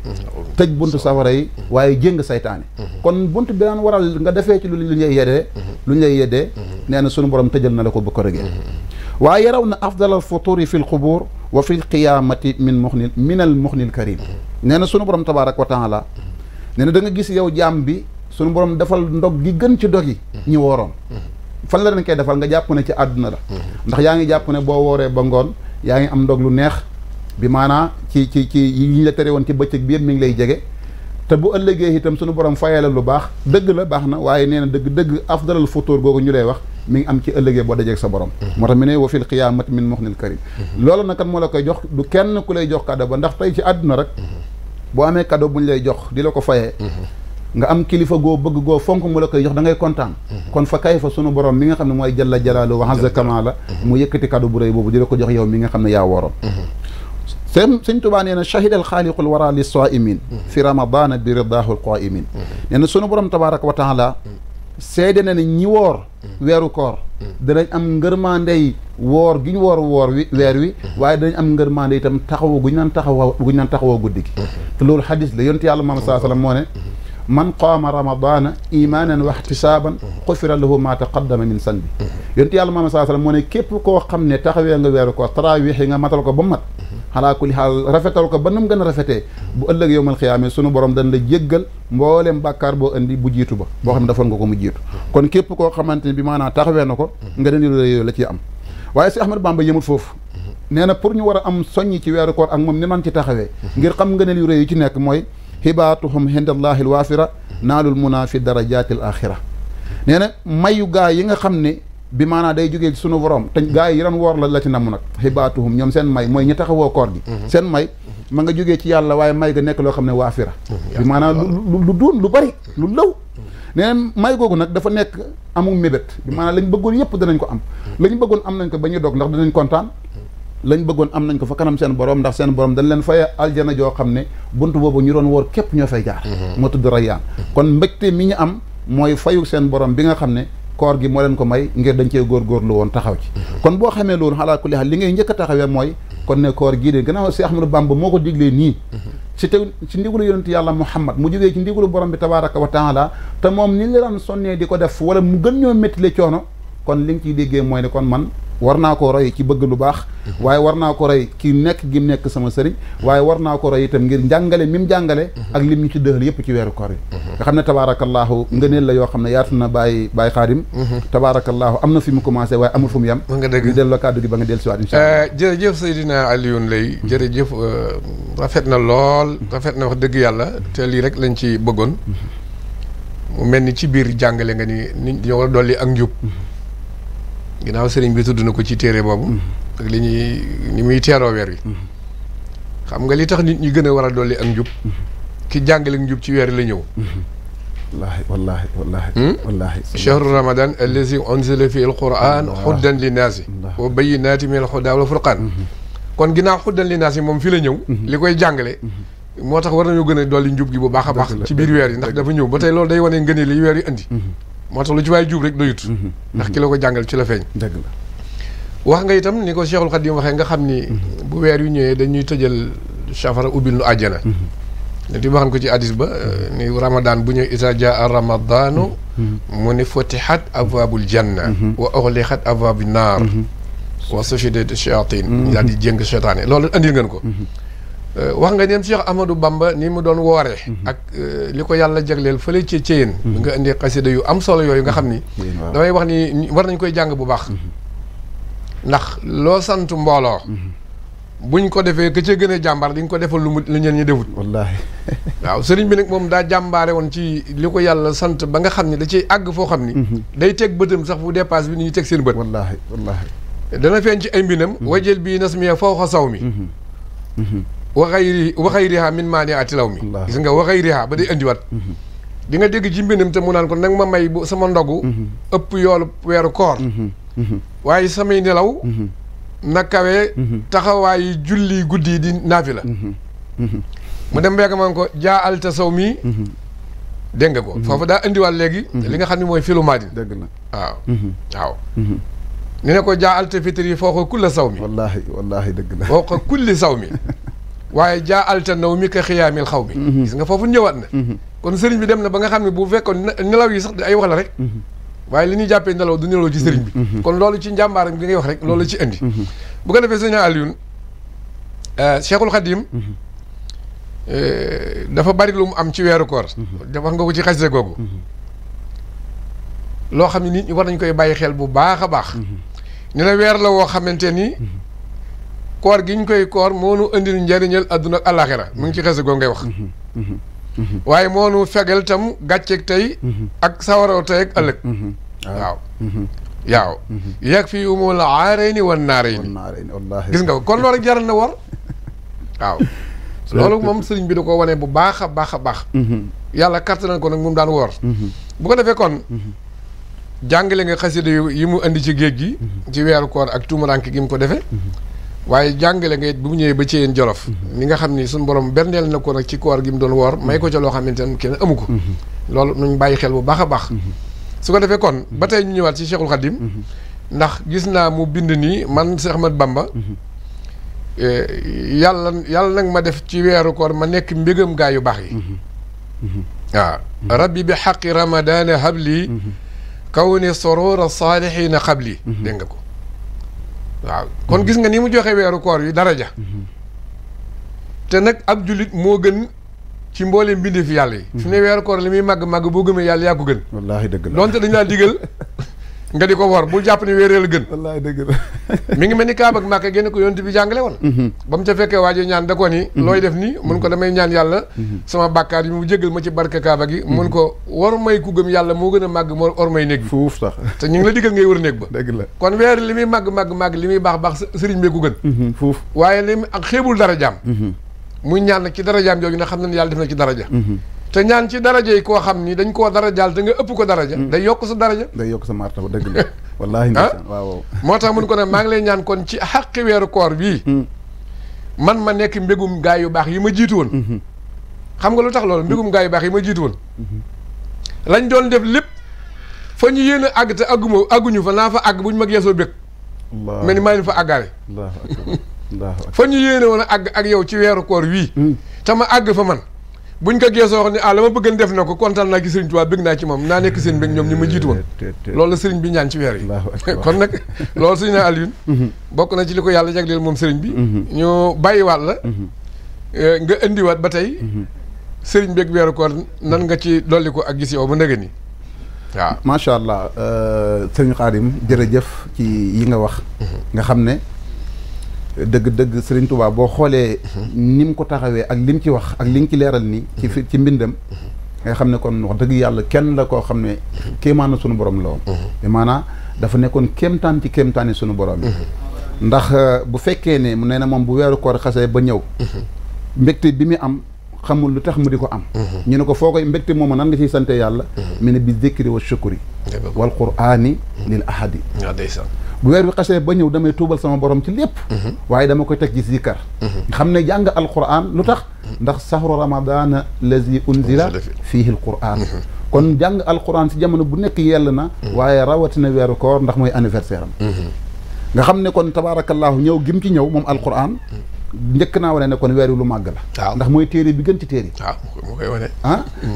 tëj buntu safara yi waaye jéng saytaane kon bunt bi daan waral nga defee ci lu ñu lay yeddee nee na sunu borom tëjal na la ko ba ko rëgee waaye yaraw na afdalal futuri fi l qubuur wa fi l qiyaamati min al muxnil karim nee na sunu borom tabaaraka wa taala nee na da nga gis yow jaam bi sunu borom defal ndog gi gën ci dog yi ñi wooroon fan la dañ koy defal nga jàpp ne ci àdduna la ndax yaa ngi jàpp ne boo wooree ba ngoon yaa ngi am ndog lu neex bi maanaa ci yi ñu la tere woon ci bëccëg bi yëpp mi ngi lay jege te bu ëllëgee itam sunu borom fayala lu baax dëgg la baax na waaye nee na dëgg afdalal futur googu ñu lay wax mi ngi am ci ëllëgee boo dajeeg sa borom moo tax mi ne wa fil qiyaamati min muxnil karim loolu nag kat moo la koy jox du kenn ku lay jox cadeau ba ndax tey ci àdduna rek boo amee cadeau bu ñu lay jox di la ko fayee nga am kilifa goo bëgg goo fonk mu la koy jox da ngay kontaan kon fa kay fa sunu borom mi nga xam ne mooy jalla jalaalu wa azza kamaala mu yëkkati cadeau bu rëy boobu di la ko jox yow mi nga xam ne yaa wooroon Sëñ Tuubaa nee na shahida alxaaliqul wara li saaimin fi ramadana bi ridaahu alqaimin nee na sunu borom tabaraka wa taala seede na ne ñi woor weeru koor danañ am ngërmandey woor gi ñu woor wi weer wi waaye danañ am ngërmande itam taxawoo gu ñu naan taxawoo guddi gi te loolu xadis la yonent yàlla Muhammad sallallahu alayhi wasallam moo ne man qaama ramadana imanan wa ihtisaban xufira lahu ma taqaddama min sanbi yonent yàlla Muhammad sallallahu alayhi wasallam moo ne képp koo xam ne taxawee nga weeru ko tarawih yi nga matal ko ba mat xalaa kulli xaal rafetal ko ba nu mu gën a rafetee bu ëllëg yowmal xiyaama sunu borom dañ la jéggal mbooleem bàkkaar boo indi bu jiitu ba boo xam ne defoon nga ko mu jiitu kon képp koo xamante ne bi maanaam taxawee na ko nga den yooyu la ciy am waaye si Ahmadu Bamba yëmul foofu nee na pour ñu war a am soññi ci weeru koor ak moom ni man ci taxawee ngir xam nga ne yu rëy yu ci nekk mooy hibaatuhum hindallahi alwaafira naalul muna fi darajatil axira nee na mayu gaa yi nga xam ne bi maanaam day jógee ci sunu borom te gaa yi ran woor la ci namm nag hibaatuhum ñoom seen may mooy ñi taxawoo koor gi seen may ma nga jógee ci yàlla waaye may ga nekk loo xam ne waafira bi maanaam lu duun lu bari lu law nee na may googu nag dafa nekk amul mébét bi maanaam lañ bëggoon yëpp danañ ko am lañ bëggoon am nañ ko ba ñu dog ndax danañ kontaan lañ bëggoon am nañ ko fa kanam seen borom ndax seen borom dañ leen fay aljana joo xam ne buntu boobu ñu doon woor képp ñoo fay jaar moo tudd Rayyaan kon mbégte mi ñu am mooy fayu seen borom bi nga xam ne koor gi moo leen ko may ngir dañ cee góorgóorlu woon taxaw ci kon boo xamee loolu xalaa kulli xaal li ngay njëkk a taxawee mooy kon ne koor gii de gannaaw si Ahmadou Bamba moo ko diglee nii ci ndigalu yonent yàlla Muhammad mu jógee ci ndigalu borom bi tabaraka wa taala te moom ni la daan sonnee di ko def wala mu gën ñoo méttile coono kon li nga ciy déggee mooy ne kon man war naa ko roy ci bëgg lu baax waaye war naa ko roy ki nekk gi mu nekk sama sëriñ waaye war naa ko roy itam ngir njàngale mi mu jàngale ak lim ñu ci dëxal yépp ci weeru koor yi nga xam ne tabaarakallaahu ngëneel la yoo xam ne yaatu na bàyyi xaadim tabaarakallaahu am na fi mu commencé waaye amul fu mu yem nga dëgg ñu delloo kàddu gi ba nga dellu si waat insha Allah jërëjëf Seydina Alioune Lay jërëjëf rafet na lool rafet na wax dëgg yàlla te lii rek lañ ci bëggoon mu mel ni ci biir jàngale nga ni nit ñoo war a dolli ak njub ginnaaw sëriñ bi tudd na ko ci téere boobu ak li ñuy ni muy teeroo weer wi xam nga li tax nit ñi gën a war a dolli ak njub ki jàngale ak njub ci weer la ñëw wallaahi chahru ramadan allazi unzila fi alquran xuddan linnaasi wa bayyinaati min alhudaa wal furqaan kon ginnaaw xuddan linnaasi moom fi la ñëw li koy jàngale moo tax war nañoo gën a dolli njub gi bu baax a baax ci biir weer yi ndax dafa ñëw ba tey loolu day wane ngëneel li weer yi indi moo tax lu ci waay jub rek doyut ndax ki la ko jàngal ci la feeñ dëgg la wax nga itam ni ko Cheikhul Khadim waxee nga xam ni bu weer yu ñëwee dañuy tëjal safara ubbil nu àjjana neti waxan ko ci hadis ba ni ramadan bu ñëw isa jaa ramadanu mu ni futihat abwabul janna wa ughliqat abwabun naar wa sufidat shayatin daal di jéng seytaane loolu andil ngeen ko wax nga neem Cheikh Ahmadou Bamba ni mu doon wooree ak li ko yàlla jagleel fële ci Ceyeen nga indi xasida yu am solo yooyu nga xam ni damay wax ni war nañ koy jàng bu baax ndax loo sant mbooloo buñ ko defee ka ca gën a jàmbaar di nga ko defal lu ñeen ñi defut wallaahi waaw sëriñ bi nag moom daa jàmbaare woon ci li ko yàlla sant ba nga xam ni da ciy àgg foo xam ni day teg bëtam sax bu dépasse bi ni ñu teg seen bët wallaahi dana feeñ ci ay mbinam wajël bii nasmiya fawqa saw mi waxayriha min maa ni atilaw mi gis nga waxayriha ba day indiwaat di nga dégg ci mbindam te mu naan ko nag ma may bu sama ndogu ëpp yoolu weeru koor waaye samay nelaw na kawe taxawaayu julli guddi yi di naafi la mu dem beeka man ko jaa alta saw mi dégg nga ko foofu daa indiwaat léegi li nga xam ne mooy filu maadin dëgg na waaw ni ne ko jaa alta fitri yi fooxa kulla saw mi wallaahi dëgg la fooxa kulli saw mi waaye jaa alta naw mi ka xiyaamil xaw mi gis nga foofu ñëwaat na kon sëriñ bi dem na ba nga xam ne bu fekkoon nelaw yi sax ay wax la rek waaye li ñuy jàppee nelaw du nelaw ci sëriñ bi kon loolu ci njàmbaaram gi ngay wax rek loolu la ci indi bu ko defee sëñ Alioune Cheikhul Khadim dafa bari lu mu am ci weeru koor wax nga ko ci xasida googu loo xam ne nit ñi war nañ koy bàyyi xel bu baax a baax ni la weer la woo xamante ni koor gi ñu koy koor moo nu indil njëriñal adduna ak àllaaxira mu ngi ci xasida googu ngay wax waaye moo nu fegal tam gàcceeg tey ak sawaraw tey ak ëllëg waaw yegg fii umul aarayni wan naarayni gis nga kon loolu rek jaral na war waaw loolu moom sëriñ bi da ko wane bu baax a baax a baax yàlla kàttan na ko nag moom daan woor bu ko defee kon jàngale nga xasida yi mu indi ci géej gi ci weeru koor ak tuumuranke gi mu ko defee waaye jàngale nga it bu mu ñëwee ba ci yéen jolof ni nga xam ni suñu borom berndeel na ko nag ci koor gi mu doon woor may ko ca loo xamante ne kenn amu ko loolu nañ bàyyi xel bu baax a baax su ko defee kon ba tey ñu ñëwaat ci Cheikhul Khadim ndax gis naa mu bind nii man Cheikh Ahmad Bamba yàlla nag ma def ci weeru koor ma nekk mbégam gaa yu baax yi waaw rabbi bi xaqi ramadana habli kaw ni sorora saalihiina xabli dégg nga ko waaw kon gis nga ni mu joxe weeru koor yi daraja te nag ab jullit moo gën ci mboolem mbindeef yàlla yi fi ne weeru koor li muy màgg-màgg boo gëmee yàlla yaa ko gën wallaahi dëgg la donte dañ laa digal nga di ko wor bul jàpp ne weeree la gën wallaahi dëgg la mi ngi mel ni Kaaba ak Màkka génn ko yonent bi jàngale woon ba mu ca fekkee waajo ñaan da ko ni looy def nii mun ko damay ñaan yàlla sama bàkkaar yi mu jéggal ma ci barke Kaaba gi mun ko war may ku gëm yàlla moo gën a màgg moo war may néeg bi fuuf sax te ñu ngi la digal ngay wër néeg ba dëgg la kon weer li muy màgg li muy baax sëriñ bee ku gën fuuf waaye li ak xeebul darajaam muy ñaan nag ci darajaam jooju nga xam ne yàlla def na ci daraja te ñaan ci daraja yi koo xam ni dañ koo darajaal te nga ëpp ko daraja day yokk sa daraja day yokk sa martaba dëgg la wallaahi ndeysaan waaw moo tax mun ko ne maa ngi lay ñaan kon ci xaqi weeru koor bii man ma nekk mbégum gaa yu baax yi ma jiitu woon xam nga lu tax loolu mbégum gaa yu baax yi ma jiitu woon lañ doon def lépp fa ñu yéen a àgg te àgguñu fa naa fa àgg bu ñu ma geesoo bég mel ni maa leen fa àggaale fa ñu yéene woon a àgg ak yow ci weeru koor wii te ma àgg fa man buñ ko geesoo wax ne la ma bëggan def na ko kontaan naa ci sëriñ Tuubaa bëgg naa ci moom naa nekk seen bëgg ñoom ñi ma jiitu woon loolu la sëriñ bi ñaan ci weer yi kon nag loolu suñu naa Alioune bokk na ci li ko yàlla jagleel moom sëriñ bi ñu bàyyiwaat la nga indiwaat ba tey sëriñ beeg weeru koor nan nga ci dolli ko ak gis yow ba ndëgë ni waaw macha allah sëriñ Xaadim jërëjëf ci yi nga wax nga xam ne dëgg Serigne Touba boo xoolee ni mu ko taxawee ak lim ci wax ak li nga ci leeral nii ci mbindam nga xam ne kon wax dëgg yàlla kenn la koo xam ne kéemaan na sunu borom la woon te maanaam dafa nekkoon kéemtaan ci kéemtaani sunu borom yi ndax bu fekkee ne mu nee na moom bu weeru koor xasee ba ñëw mbégte bi mu am xamul lu tax mu di ko am ñu ne ko foo koy mbégte moom nan nga ciy sante yàlla mu ne bi zikri wa shukri wal qur'ani lil ahadi bu weer bi xasee ba ñëw damay tuubal sama borom ci lépp waaye dama koy teg ci zikkar xam ne jàng alquran lu tax ndax sahru ramadana lazi unzila fiihi alquran kon jàng alquran si jamono bu nekk yell na waaye rawatina weeru koor ndax mooy anniversaire am nga xam ne kon tabaarakallaahu ñëw gim ci ñëw moom alquran njëkk naa wane ne kon weer wi lu màgg la ndax mooy téere bi gën ci téere waaw moo koy wane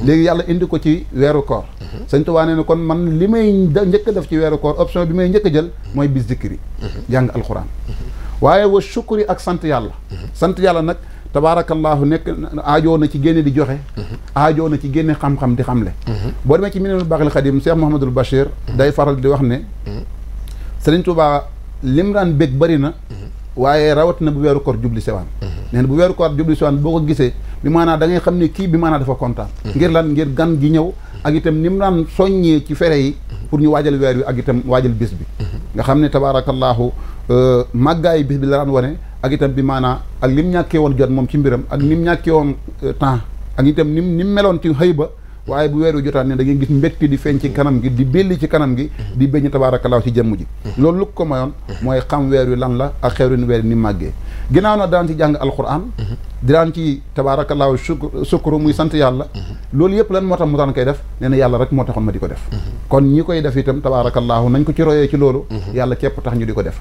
léegi yàlla indi ko ci weeru koor Sëñ Tuubaa nee na kon man li may njëkk a def ci weeru koor option bi may njëkk a jël mooy bis zikri jàng alquran waaye wa shukri ak sant yàlla nag tabaarakallaahu nekk aajoo na ci génne di joxe aajoo na ci génne xam-xam di xamle boo demee ci Minanul Baaxil Xadim Cheikh Mouhamadul Bachir day faral di wax ne Sëriñ Tuubaa lim daan bég bëri na waaye rawat na bu weeru koor jubli sewaan nee na bu weeru koor jubli sewaan boo ko gisee bi maanaam da ngay xam ne kii bi maanaam dafa kontaan ngir lan ngir gan gi ñëw ak itam ni mu daan soññee ci fere yi pour ñu waajal weer wi ak itam waajal bis bi nga xam ne tabaarakallaahu màggaayi bis bi la daan wane ak itam bi maanaam ak lim ñàkkee woon jot moom ci mbiram ak nim ñàkkee woon temps ak itam nim meloon ci xëy ba waaye bu weer wi jotaan ne da ngay gis mbégte di feeñ ci kanam gi di belli ci kanam gi di beññ tabaarakallaahu ci jëmm ji loolu lu ko mayoon mooy xam weer wi lan la ak xewrin weer ni màggee ginnaaw na daan ci jàng alquran di daan ci tabaarakallaahu sukuru muy sant yàlla loolu yëpp lan moo tax mu daan koy def nee na yàlla rek moo taxoon ma di ko def kon ñi koy def itam tabaarakallaahu nañ ko ci royee ci loolu yàlla képp tax ñu di ko def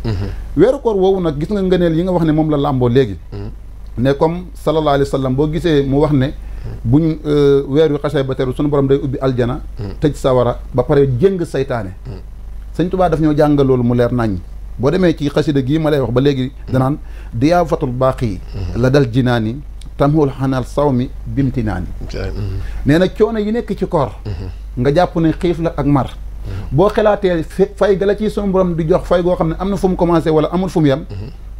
weeru koor woowu nag gis nga ngëneel yi nga wax ne moom la làmboo léegi ne comme sallallahu alayhi wa sallam boo gisee mu wax ne buñ weer wi xasee ba teru suñu borom day ubbi aljana tëj sawara ba pare jéng saytaane Sëñ Tuubaa daf ñoo jàngal loolu mu leer naññ boo demee ci xasida gii ma lay wax ba léegi danaan diyaafatul baaqi la dal jinaani tamhul xanal saw mi bimtinaani nee na coono yi nekk ci koor nga jàpp ne xiif la ak mar boo xelaatee fay ga la ci suñu borom di jox fay goo xam ne am na fu mu commencé wala amul fu mu yem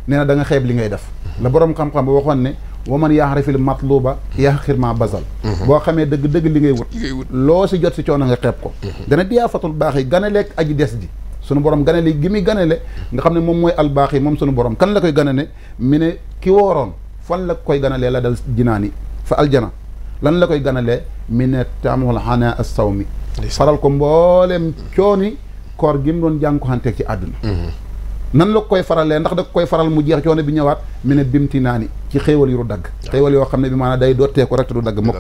nee na da nga xeeb li ngay def la borom xam-xam ba waxoon ne waman yaxrifil matluba yaxir ma basal boo xamee dëgg li ngay wut loo si jot si coono nga xeeb ko dana diyaafatul baax yi ganaleeg aji des ji sunu borom ganale gi muy ganale nga xam ne moom mooy albaax yi moom sunu borom kan la koy ganale mi ne ki wooroon fan la koy ganalee la dal jinaani fa aljana lan la koy ganalee mi ne taamul xanaa as saw mi faral ko mbooleem cooni koor gi mu doon jàng ko xanteeg ci àdduna nan la koy faralee ndax da koy faral mu jeex coono bi ñëwaat mi ne bimti naa ni ci xéewal yu du dagg xéewal yoo xam ne bi maanaam day dottee ko rek te du dagg mukk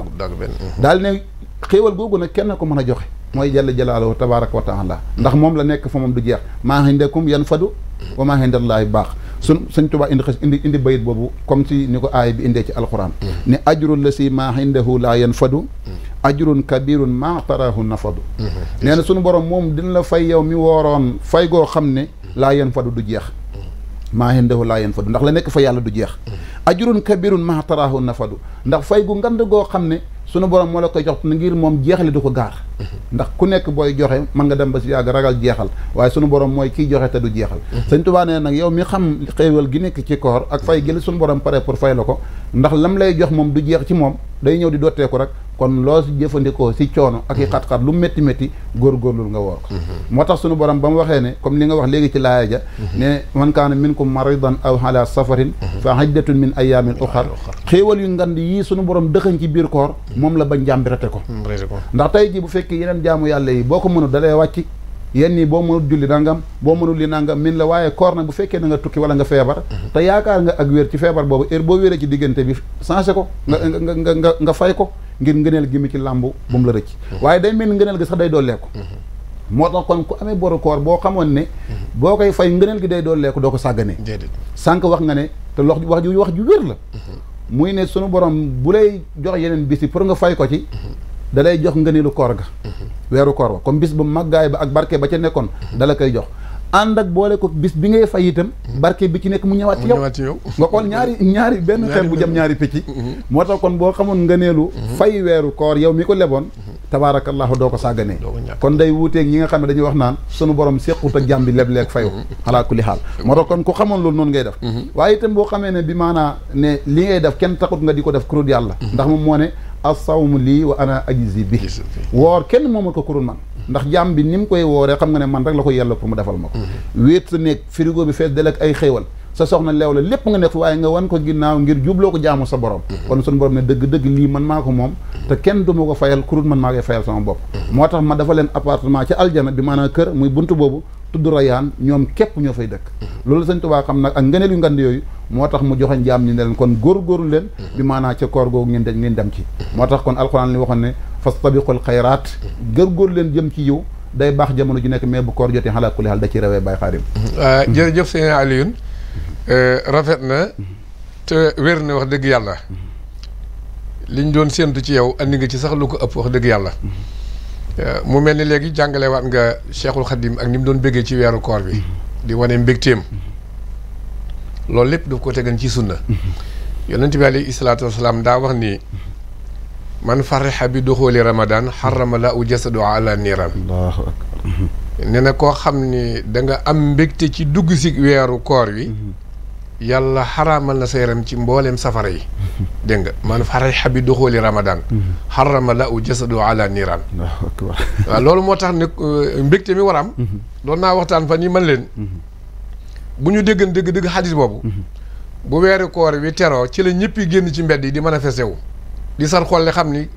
daal ne xéewal googu nag kenn ko mën a joxe mooy jalla jalaaluhu tabaaraka wa taala ndax moom la nekk fa moom du jeex maa indakum yanfadu wa maa indallaahi baax Sëñ Tuubaa indi bayit boobu comme si ni ko aaya bi indee ci alquran ne ajrun la si maa indahu laa yanfadu ajrun kabirun maa taraahu nafadu nee na suñu borom moom dina la fay yow mi wooroon fay goo xam ne laa yanfadu du jeex maa indahu laa yanfadu ndax la nekk fa yàlla du jeex ajrun kabirun maa taraahu nafadu ndax fay gu ngand goo xam ne sunu borom moo la koy jox ngir moom jeexali du ko gaar ndax ku nekk booy joxe mën nga dem ba si yàgg ragal jeexal waaye sunu borom mooy kiy joxe te du jeexal Sëñ Tuubaa nee nag yow mi xam xéewal gi nekk ci koor ak fay gi la sunu borom pare pour fay la ko ndax lam lay jox moom du jeex ci moom day ñëw di dooteeku rek kon loo si jëfandikoo si coono ak i xat-xat lu métti métti góorgóorlul nga woor ko moo tax sunu borom ba mu waxee ne comme li nga wax léegi ci laaya ja ne man kaana minkum maridan aw ala safarin fa iddatun min ayaamin uxar xéewal yu ngand yii sunu borom dëxañ ci biir koor moom la ba njàmbi rate ko ndax tey ji bu fekkee yeneen jaamu yàlla yi boo ko mënul dalee wàcc yenn yi boo mënul julli nangam boo mënul li nangam min la waaye koor nag bu fekkee na nga tukki wala nga feebar te yaakaar nga ak wér ci feebar boobu heure boo wéree ci diggante bi changé ko nga fay ko ngir ngëneel gi mi ci làmbu bu mu la rëcc waaye day mel ni ngëneel gi sax day dooleeku moo tax kon ku amee boru koor boo xamoon ne boo koy fay ngëneel gi day dooleeku doo ko sàgganee sànq wax nga ne te wax ju wér la muy ne sunu borom bu lay jox yeneen bis yi pour nga fay ko ci da lay jox ngëneelu koor ga weeru koor ba comme bis bu màggaay ba ak barke ba ca nekkoon dala koy jox ànd ak boole ko bis bi ngay fay itam barke bi ci nekk mu ñëwaat ci yow nga xool ñaari benn xel bu jëm ñaari picc moo tax kon boo xamoon ngëneelu fay weeru koor yow mi ko leboon tabaarakallahu doo ko sàgganee kon day wuuteeg ñi nga xam ne dañuy wax naan sunu borom séqut ak jàmm bi lebleeg fayu alaa kulli xaal moo tax kon ku xamoon loolu noonu ngay def waaye itam boo xamee ne bi maanaa ne li ngay def kenn taxut nga di ko def kurut yàlla ndax moom moo ne as-sawmu lii wa ana ajzi bi woor kenn moomul ko kurut man ndax jàmm bi ni mu koy wooree xam nga ne man rek la ko yella pour mu defal ma ko wéet sa néeg frigo bi fees del ak ay xéewal sa soxna leew la lépp nga nekk waaye nga wan ko ginnaaw ngir jubloo ko jaamu sa borom kon suñu borom ne dëgg-dëgg lii man maa ko moom te kenn du ma ko fayal kurut man maa koy fayal sama bopp moo tax ma dafa leen appartement ci aljana bi maanaam kër muy buntu boobu tudd Rayaan ñoom képp ñoo fay dëkk loolu Sëñ Tuubaa xam nag ak ngëneel yu ngand yooyu moo tax mu joxe jaam ñi ne leen kon góorgóorlu leen bi maanaam ca koor googu ngeen dem ci moo tax kon alxuraan li waxoon ne fastabiqul xayraat góorgóorlu leen jëm ci yiw day baax jamono ju nekk mais bu koor jotee xalaa kulli xaal da ci rawee Baay Xaadim jërëjëf sëñ Alioune rafet na te wér na wax dëgg yàlla liñ doon séentu ci yow andi nga ci sax lu ko ëpp wax dëgg yàlla mu mel ni léegi jàngalewaat nga Cheikhul Khadim ak ni mu doon bëggee ci weeru koor bi di wane mbégteem loolu lépp daf ko tegan ci sunna yonent bi alayhi salaatu wasalaam daa wax ni man fariha bi duxuli ramadan xarama la u jasadu ala niiran allahu akbar nee na koo xam ni da nga am mbégte ci dugg si weeru koor wi yàlla xaraamal na sa yaram ci mbooleem safara yi dégg nga man fariha bi duxuli ramadan xarama la u jasadu ala niiran allahu akbar waaw loolu moo tax ne mbégte mi war am doon naa waxtaan fan yi man leen bu ñu déggan dëgg xadis boobu bu weeru koor wi teroo ci la ñëpp yi génn ci mbedd yi di manifesté wu di sar xolle xam ni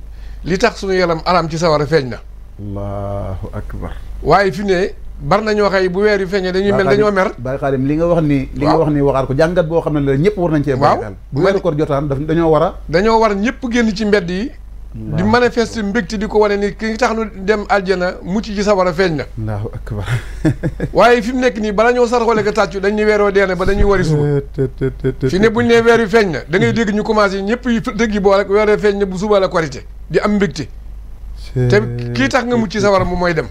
li tax suñu yaram aram ci sawara feeñ na allahu akbar waaye fi ne bar nañoo xëy bu weer yu feeñee dañuy mel dañoo mer Baay Xaadim li nga wax ni waxaat ko jàngat boo xam ne la ñëpp war nañ cee bàyyi xel bu weeru koor jotaan dañoo war ñëpp génn ci mbedd yi di manifester mbégte di ko wane ni ki tax nu dem aljana mucc ci sawara feeñ na allahu akbar waaye fi mu nekk nii bala ñoo sarxole ko tàccu dañuy weeroo deene ba dañuy wari suba fi ne buñ ne weer yu feeñ na da ngay dégg ñu commencé ñëpp yi dëgg yi boo rek weer yu feeñ na bu suba la korité di am mbégte te kii tax nga mucc ci sawara moom mooy dem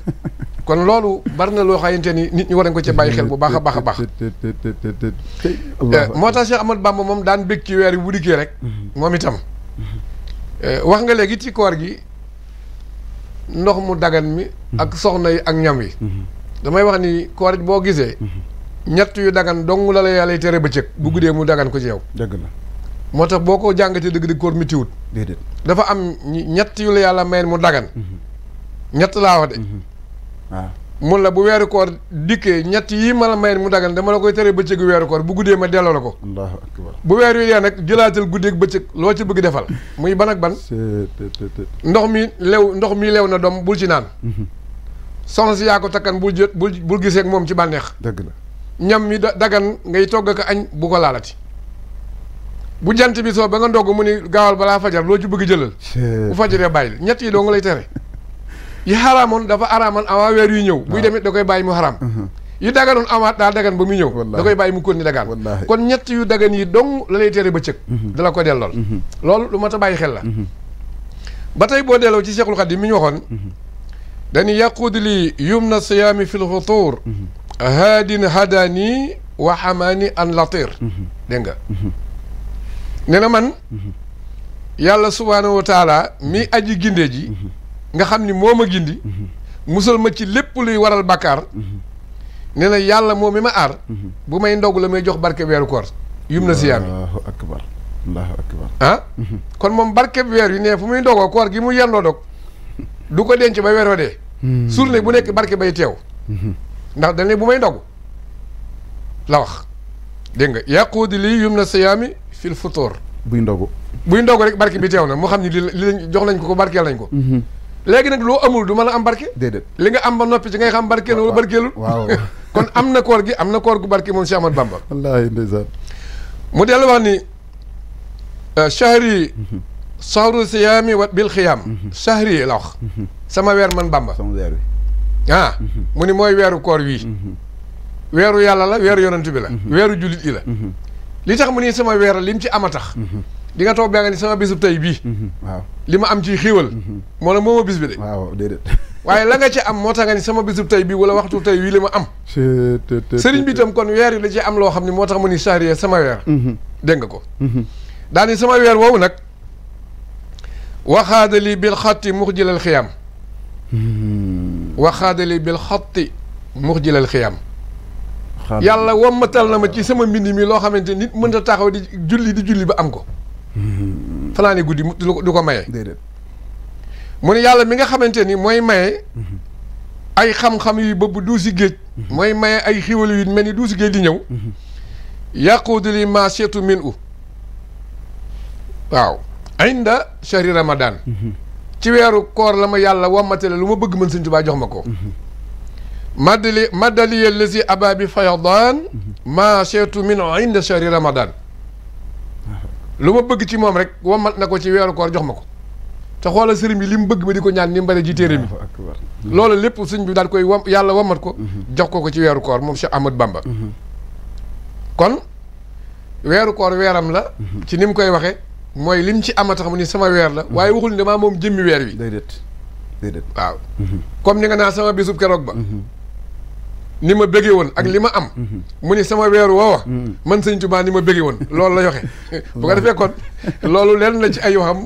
kon loolu bari na loo xamante ni nit ñi war nañ ko ci bàyyi xel bu baax a baax a baax moo tax Cheikh Ahmadou Bamba moom daan bég ci weer yi bu dikkee rek moom itam wax nga léegi ci koor gi ndox mu dagan mi ak soxna yi ak ñam yi damay wax ni koor boo gisee ñett yu dagan dong la yàlla tere bëccëg bu guddee mu dagan ko ci yow dëgg la moo tax boo ko jàngatee dëgg-dëgg koor mi tiwut déedéet dafa am ñett yu la yàlla mayen mu dagan ñett laa wax de waaw mun la bu weeru koor dikkee ñett yii ma la mayen mu dagan dama la koy tere bëccëgu weeru koor bu guddee ma delloo la ko allahu akbar bu weer wi dee nag jëlaatal guddeeg bëccëg loo ci bëgg defal muy ban ak ban ndox mi lew na doom bul ci naan soxna si yaa ko takkan bul gisee ak moom ci bànneex dëgg la ñam mi dagan ngay togg ko añ bu ko laalati bu jant bi soo ba nga ndogg mu ni gaawal balaa fajar loo ci bëgg jëlal bu fajaree bàyyi ñett yi doo nga lay tere yi xaraamoon dafa araamoon avant weer yu ñëw buy demit da koy bàyyi mu xaraam yi daganoon amaat daa dagan ba muy ñëw da koy bàyyi mu kon ni dagaan kon ñett yu dagan yi dong la lay tere bëccëg dala ko dellool loolu lu mat a bàyyi xel la ba tey boo delloo ci Cheikhul Khadim mi ñu waxoon dañu yaquud li yumna siyaami fil futuur haadin hadani wa xamaani an latir dégg nga nee na man yàlla subhaanahu wa taala mi aji ginde ji nga xam ni moo ma gindi musal ma ci lépp luy waral bàkkaar nee na yàlla moom mi ma aar bu may ndog la may jox barke weeru koor yum na siyaam yi allahu akbar allahu akbar ah kon moom barke weer yi ne fu muy ndogoo koor gi mu yendoo dog du ko denc ba weeroo dee surne bu nekk barke bay teew ndax dañ ne bu may ndog la wax dégg nga yaquudi lii yum na siyaami fil futóor buy ndogu rek barke bi teew na moo xam ne li jox nañ ko barkeel nañ ko léegi nag loo amul du mën a am barke déedéet li nga am ba noppi ci ngay xam barkeel wala barkeelul waaw kon am na koor gi am na koor gu barke moom Cheikh Ahmadou Bamba wallaahi ndeysaan mu dellu wax ni chahri sahru siyaami wa bil xiyaam chahri la wax sama weer man Bamba sama weer wi mu ni mooy weeru koor wii weeru yàlla la weeru yonent bi la weeru jullit yi la li tax mu ni sama weer la li mu ci am a tax di nga toog baa nga ni sama bisub tey bii waaw li ma am ci xiiwal moo la mooma bis bi de waaw déedéet waaye la nga ci am moo tax nga ni sama bisub tey bii wala waxtu tey wii li ma am sëriñ bi itam kon weer yi la ci am loo xam ne moo tax mu ni sahriya sama weer dégg nga ko daani sama weer woowu nag waxaadali bil xatti muxjilal xiyaam waxaadali bil xatti muxjilal xiyaam yàlla wommatal na ma ci sama mbind mi loo xamante nit mën a taxaw di julli ba am ko fanaane guddi du ko maye déedéet mu ne yàlla mi nga xamante ni mooy maye ay xam-xam yu bëbb duusi géej mooy maye ay xiwal yu mel ni duusi géej di ñëw yaquudu li ma seetu min u waaw inda shahri ramadan ci weeru koor la ma yàlla wommatale lu ma bëgg mën Sëñ Tuubaa jox ma ko maddaliya lazi ababi fayadan ma seetu min inda shahri ramadan lu ma bëgg ci moom rek wommat na ko ci weeru koor jox ma ko te xoolal sëriñ bi li mu bëgg ma di ko ñaan ni mu bare ji téere mi loolu lépp sëñ bi daal koy yàlla wommat ko jox ko ci weeru koor moom Cheikh Ahmadou Bamba kon weeru koor weeram la ci ni mu koy waxe mooy lim ci ama tax mu ni sama weer la waaye waxul ni damaa moom jëmmi weer wi déedéet waaw comme ni nga naa sama bisub keroog ba ni ma bëggee woon ak li ma am mu ni sama weeru woowa man Sëñ Tuubaa ni ma bëggee woon loolu la joxe bu ko defee kon loolu leen la ci ay waxam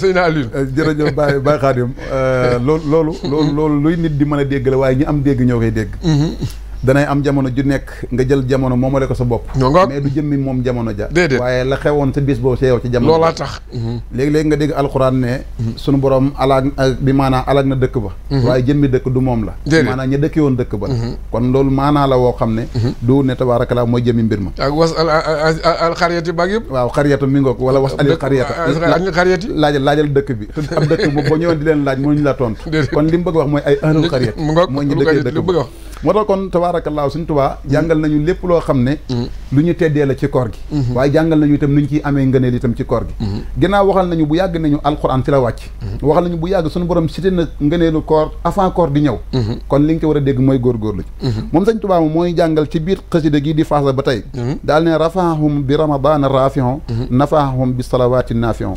sëñ na Aliou jërëjëf Baye Khadim loolu luy nit di mën a dégg la waaye ñi am dégg ñoo koy dégg danay am jamono ju nekk nga jël jamono moomale ko sa bopp mais du jëmmi moom jamono ja déedéet waaye la xewoon sa bis boobu sa yow ci jamono loolaa tax léegi-léegi nga dégg alxuraan ne sunu borom alaag bi maanaa alag na dëkk ba waaye jëmmi dëkk du moom la maanaa ña dëkki woon dëkk ba kon loolu maanaa la woo xam ne du ne tabaarakallaa mooy jëmmi mbir ma ak was al xariyati baag yëpp waaw xariyatu mi ngoog wala was alil xariyati laajal dëkk bi ab dëkk boobu boo ñëwoon di leen laaj mënuñu la tontu kon li mu bëgg wax mooy ay ahlul xariyati mooy ñu dëkkee dëkk ba moo tax kon tabaarakallaa Sëñ Tuubaa jàngal nañu lépp loo xam ne lu ñu teddee la ci koor gi waaye jàngal nañu itam nu ñu ciy amee ngëneel itam ci koor gi ginnaaw waxal nañu bu yàgg nañu alxuraan ci la wàcc waxal nañu bu yàgg suñu borom cité na ngëneelu koor avant koor di ñëw kon li nga ko war a dégg mooy góorgóorlu moom Sëñ Tuubaa moom mooy jàngal ci biir xasida gi di faasa ba tey daal ne rafaahum bi ramadana rafion nafaahum bi salawaati nafion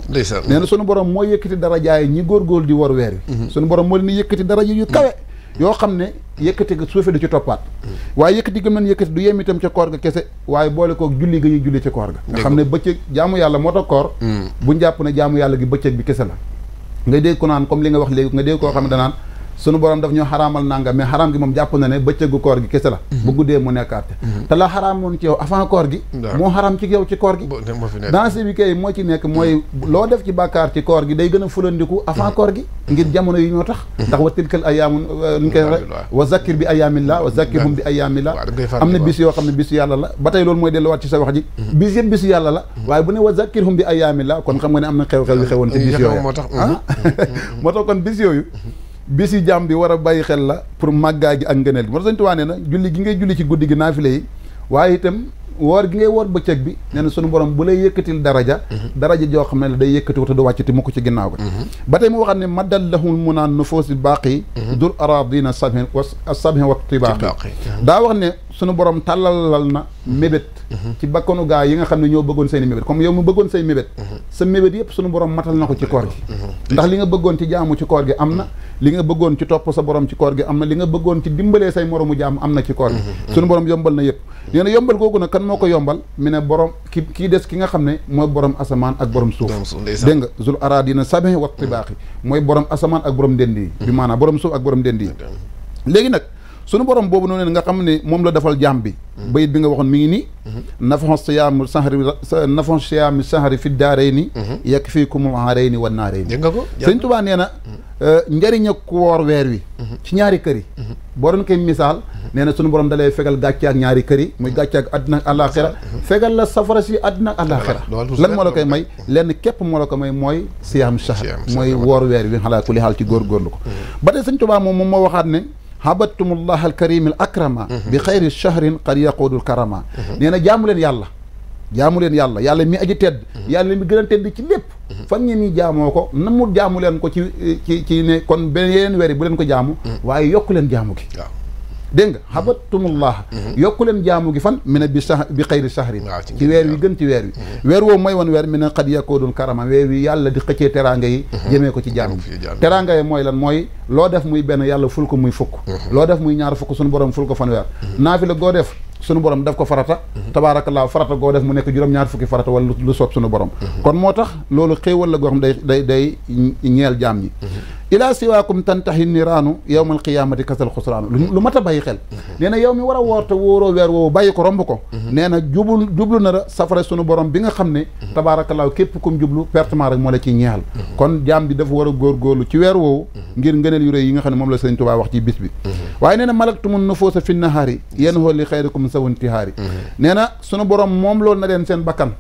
nee na suñu borom mooy yëkkati darajaay ñi góorgóorlu di war weer wi suñu borom moo leen yëkkati daraja yu kawe yoo xam ne yëkkati ga suufe du ci toppaat waaye yëkkati gëm nañ yëkkati du yem itam ca koor ga kese waaye boole koog julli ga ñuy julli ca koor ga nga xam ne bëccëg jaamu yàlla moo tax koor buñ jàpp ne jaamu yàlla gi bëccëg bi kese la nga dégg ko naan comme li nga wax léegi nga dégg koo xam ne danaan sunu borom daf ñoo xaraamal nanga mais xaraam gi moom jàpp na ne bëccëgu koor gi kese la bu guddee mu nekkaate te la xaraamoon ci yow avant koor gi moo xaraam ci yow ci koor gi dansé bi kay moo ci nekk mooy loo def ci bàkkaar ci koor gi day gën a fulandiku avant koor gi ngir jamono yi ñoo tax ndax wa tilkal ayaamun ñu koy waxe wa zakkir bi ayaamillah wa zakkirhum bi ayaamillah am na bis yoo xam ne bisu yàlla la ba tey loolu mooy delluwaat ci sa wax ji bis yëpp bisu yàlla la waaye bu ne wa zakkirhum bi ayaamillah kon xam nga ne am na xew-xew yu xewoon ci bis yooyu moo tax kon bis yooyu bis yi jàmm bi war a bàyyi xel la pour màggaay gi ak ngëneel gi moo tax Sëñ Tuubaa nee na julli gi ngay julli ci guddi gi naafile yi waaye itam woor gi ngay woor bëccëg bi nee na sunu borom bu lay yëkkatil daraja joo xam ne la day yëkkati te du wàccati mukk ci ginnaaw ga ba tey mu waxaat ne maddal lahul munaan nufuusi baaqi dul aradina sabhin wa tibaaqi daa wax ne sunu borom tàllalal na mébét ci bakkanu gaa yi nga xam ne ñoo bëggoon seen i mébét comme yow mu bëggoon say mébét sa mébét yëpp sunu borom matal na ko ci koor gi ndax li nga bëggoon ci jaamu ci koor gi am na li nga bëggoon ci topp sa borom ci koor gi am na li nga bëggoon ci dimbalee say moromu jaam am na ci koor gi sunu borom yombal na yëpp nee na yombal googu nag kan moo ko yombal mi ne borom kii des ki nga xam ne mooy borom asamaan ak borom suuf dégg nga zul aradina sabhi wa tibaaxi mooy borom asamaan ak borom ndend yi bi maanaam borom suuf ak borom ndend yi léegi nag sunu borom boobu noonu nga xam ne moom la defal jaam bi bayit bi nga waxoon mi ngi nii nafon siyaami sahari fi daarayni yakfiikumul aarayni wan naarayni dégg nga ko sëñ Tuubaa nee na njëriñ ak ku woor weer wi ci ñaari kër yi boo doon koy misaal nee na sunu borom dalay fegal gàcce ak ñaari kër yi muy gàcce ak àddina ak àllaaxira fegal la safara si àddina ak àllaaxira lan moo la koy may lenn képp moo la ko may mooy siyaam sahr mooy woor weer wi xalaa ku li xaal ci góorgóorlu ko ba tey sëñ Tuubaa moom moo waxaat ne habattumullah alkarim al akrama bi xayri shahrin qad yaqudul karama nee na jaamu leen yàlla yàlla mi aji tedd yàlla mi gën a tedd ci lépp fan ngeen ñi jaamoo ko na mu jaamu leen ko ci ne kon beneen weer yi bu leen ko jaamu waaye yokku leen jaamu gi dégg nga habattumullah yokku leen jaamu gi fan mi ne bi xayri shahrin ci weer wi gën ci weer wi weer woowu mooy wan weer mi ne qad yaqudul karama weer wi yàlla di xëccee teraanga yi jëmee ko ci jaam gi teraanga yi mooy lan mooy loo def muy benn yàlla ful ko muy fukk loo def muy ñaar fukk suñu borom ful ko fanweer naafila goo def sunu borom def ko farata tabaarakallaa farata goo def mu nekk juróom-ñaar fukki farata wala lu soob sunu borom kon moo tax loolu xéewal la goo xam day ñeel jaam ñi ilaa siwaakum tantahi niraanu yawmal qiyaamati kasal xusraanu lu mat a bàyyi xel nee na yow mi war a woor te wóoroo weer woowu bàyyi ko romb ko nee na jublu na la safara sunu borom bi nga xam ne tabaarakallaa képp kum jublu pertement rek moo la ci ñeexal kon jaam bi dafa war a góorgóorlu ci weer woowu ngir ngëneel yu rëy yi nga xam ne moom la Sëriñ Tuubaa wax ci bis bi waaye nee na malaktumun nufuusa fi nahaari yanhu li xayrikum sawuntihaari nee na sunu borom moom loolu na leen seen bakkan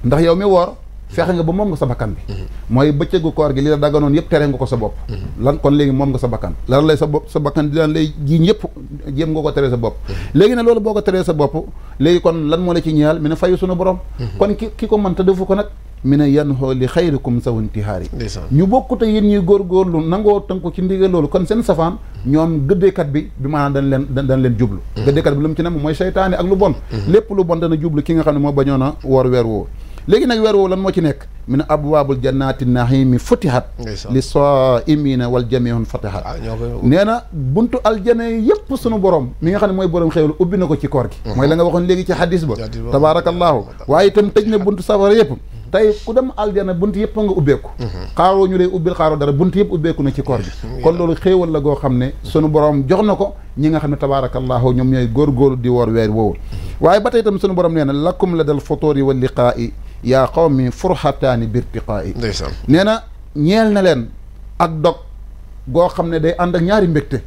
ndax yow mi woor fexe nga ba moom nga sa bakkan bi mooy bëccëgu koor gi li la dagganoon yëpp tere nga ko sa bopp lan kon léegi moom nga sa bakkan lan lay sa bopp sa bakkan di lan lay jiiñ yëpp jéem nga ko teree sa bopp léegi ne loolu boo ko teree sa bopp léegi kon lan moo la ci ñeel mi ne fayu sunu borom kon ki ko mën te defu ko nag mi ne yan xoo li xayrikum sawuntihaari ñu bokkute yéen ñuy góorgóorlu nangoo tënku ci ndigal loolu kon seen safaan ñoom gëddeekat bi maanaam dañ leen jublu gëddeekat bi lu mu ci ne mooy seytaane ak lu bon lépp lu bon dana jublu ki nga xam ne moo bañoon a woor weer woowu léegi nag weer woowu lan moo ci nekk mi ne abwaabul jannaati nahiimi futihat li saa'imiina wal jamiihun fatihat nee na buntu aljana yëpp sunu borom mi nga xam ne mooy borom xéewlu ubbi na ko ci koor gi mooy la nga waxoon léegi ci hadis ba tabaarakallaahu waaye itam tëj na buntu safara yëpp tey ku dem aljana bunt yëpp nga ubbeeku xaaroo ñu lay ubbil xaaroo dara bunt yëpp ubbeeku na ci koor gi kon loolu xéewal la goo xam ne sunu borom jox na ko ñi nga xam ne tabaarakallaahu ñoom ñooy góorgóorlu di woor weer woowu waaye ba tey itam sunu borom nee na lakum la dal futuuri wal liqaa'i yaa qawmi furxataani birtiqaa'i nee na ñeel na leen ak dog goo xam ne day ànd ak ñaari mbégte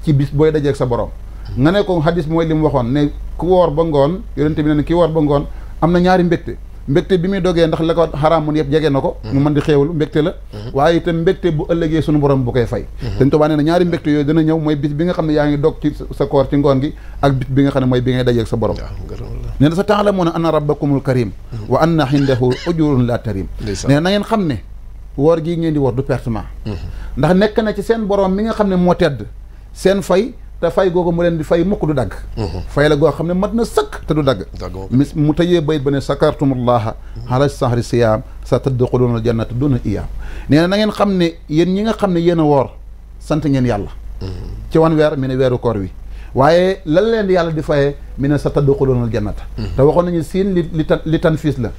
ci bis booy dajeeg sa borom nga ne ko hadis mooy li mu waxoon ne ku woor ba ngoon yonente bi ne ki woor ba ngoon am na ñaari mbégte bi muy dogee ndax la ko xaraam mun yëpp jege na ko mu mën di xéewalu mbégte la waaye itam mbégte bu ëllëgee sunu borom bu koy fay Sëñ Tuubaa nee na ñaari mbégte yooyu dana ñëw mooy bis bi nga xam ne yaa ngi dog ci sa koor ci ngoon gi ak bis bi nga xam ne mooy bi ngay dajeeg sa borom nee na sa ta'lamuuna anna rabbakumul karim wa anna indahu ujurun la tarim nee na ngeen xam ne woor gii ngeen di woor du pertement ndax nekk na ci seen borom mi nga xam ne moo tedd seen fay te fay googu mu leen di fay mukk du dagg fay la goo xam ne mat na sëkk te du dagg mu tëjee bayit ba ne sakartumullaha ala sahri siyaam sa tadxuluuna aljannata duna iyaam nee na ngeen xam ne yéen ñi nga xam ne yéen a woor sant ngeen yàlla ci wan weer mi ne weeru koor wi waaye lan leen yàlla di fayee mi ne sa tadxuluuna aljannata te waxoon nañu siin li tanfiis la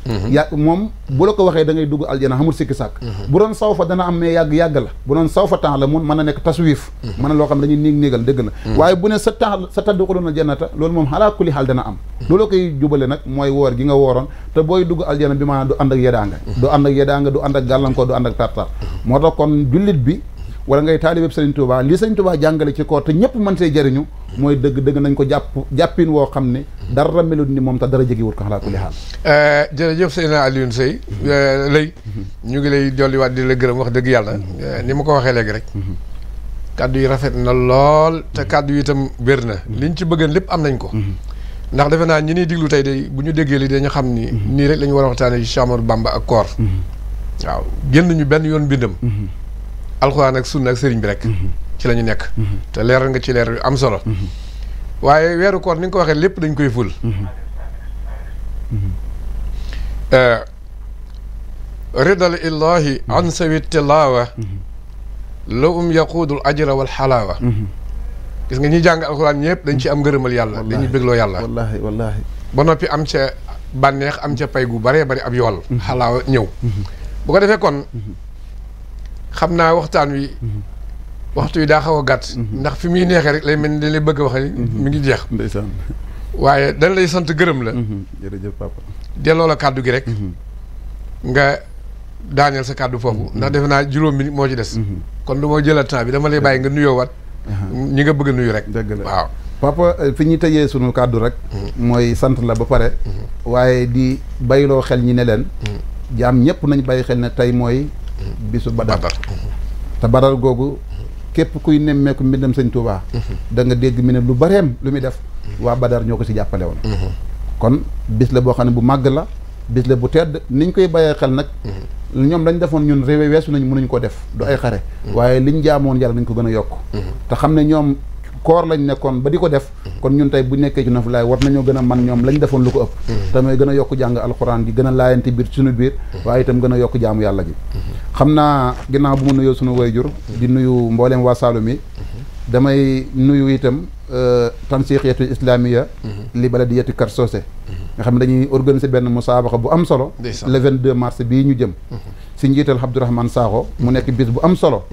moom bu la ko waxee da ngay dugg aljana xamul sikki sàkk bu doon saw fa dana am mais yàgg la bu doon saw fa temps la mun mën na nekk taswiif mën na loo xam ne dañuy néegal dëgg la waaye bu ne sa tadxuluuna aljannata loolu moom xalaa kulli xaal dana am loolu koy jubale nag mooy woor gi nga wooroon te booy dugg aljana bi maanaam du ànd ak yedaanga du ànd ak gàllankoor du ànd ak tartar moo tax kon jullit bi wala ngay taalibeb Sëriñ Tuubaa li Sëriñ Tuubaa jàngale ci koor te ñëpp mën see jëriñu mooy dëgg nañ ko jàppin woo xam ne dara melut ni moom tax dara jegewut ko xalaa kulli xaal jërëjëf Seydina Alioune Seye lay ñu ngi lay dolliwaat di la gërëm wax dëgg yàlla ni ma ko waxee léegi rek kàddu yi rafet na lool te kàddu yi itam wér na liñ ci bëggan lépp am nañ ko ndax defe naa ñi ñuy diglu tey de bu ñu déggee li dañu xam ni nii rek la ñu war a waxtaanee ci Cheikh Ahmadou Bamba ak koor waaw génn ñu benn yoon bindam alxuraan ak sunna ak sëriñ bi rek ci la ñu nekk te leeral nga ci leer yu am solo waaye weeru koor ni nga ko waxee lépp dañ koy ful ridal illahi an sawi tilaawa la yaquudul ajra wal xalaawa gis nga ñuy jàng alxuraan ñëpp dañ ci am ngërëmal yàlla dañuy bégloo yàlla wallaahi wallaahi ba noppi am ca bànneex am ca pay gu baree bari ab yool xalaawa ñëw bu ko defee kon xam naa waxtaan wi waxtu yi daa xaw a gàtt ndax fi muy neexee rek lay mel ni dañ lay bëgg a wax ni mi ngi jeex ndeysaan waaye dañ lay sant gërëm la jërëjëf papa delloo la kàddu gi rek nga daaneel sa kàddu foofu ndax defe naa juróom minute moo ci des kon du ma jëlal temps bi dama lay bàyyi nga nuyoo wat ñi nga bëgg a nuyu rek dëgg la waaw papa fi ñuy tëjee sunu kàddu rek mooy sant la ba pare waaye di bayloo xel ñi ne leen jaam ñëpp nañ bàyyi xel ne tey mooy bisu badar te badar googu képp kuy nemmeeku mbindam sëñ Touba da nga dégg mi ne lu bareem lu muy def waa badar ñoo ko si jàppale woon kon bis la boo xam ne bu màgg la bis la bu tedd niñ koy bàyyee xel nag ñoom lañ defoon ñun réew weesu nañ mënuñ ko def du ay xare waaye liñ jaamoon yàlla nañ ko gën a yokk te xam ne ñoom koor lañ nekkoon ba di ko def kon ñun tey bu nekkee ci naflaay war nañoo gën a man ñoom lañ defoon lu ko ëpp te mooy gën a yokk jàng alxuraan gi gën a laayante biir suñu biir waaye itam gën a yokk jaamu yàlla gi xam naa ginnaaw bu mu nuyoo suñu wayjur di nuyu mbooleem waa Saloum yi damay nuyu itam tansiqiyatu islamiya li baladiyati Kër Socé nga xam ne dañuy organiser benn musaabaqa bu am solo le 22 mars bii ñu jëm si njiital Abdourahmane Sakho mu nekk bis bu am solo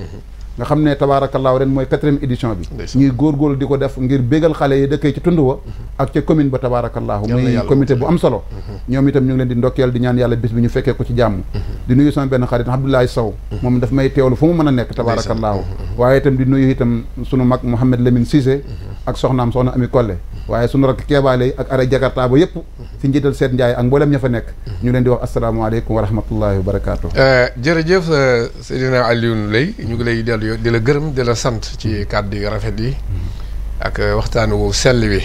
nga xam ne tabaarakallaahu ren mooy 4e édition bi ñuy góorgóorlu di ko def ngir bégal xale yi dëkkee ci tund wa ak ca commune ba tabaarakallaahu muy comité bu am solo ñoom itam ñu ngi leen di ndokkeel di ñaan yàlla bis bi ñu fekkee ko ci jàmm di nuyu sama benn xarit Abdoulaye Sow moom daf may teewlu fu mu mën a nekk tabaarakallaahu waaye itam di nuyu itam sunu mag Mouhamed Lamine Cissé ak soxnaam soxna Ami Kolle waaye sunu rakk keebaale ak ara Jakarta ba yëpp si njiital Seet Ndiaye ak mboolem ña fa nekk ñu leen di wax asalaamaaleykum wa rahmatullahi wa barakaatu jërëjëf Seydina Alioune Lay ñu ngi lay dellu di la gërëm di la sant ci kàddu yi rafet yi ak waxtaan wu sell wi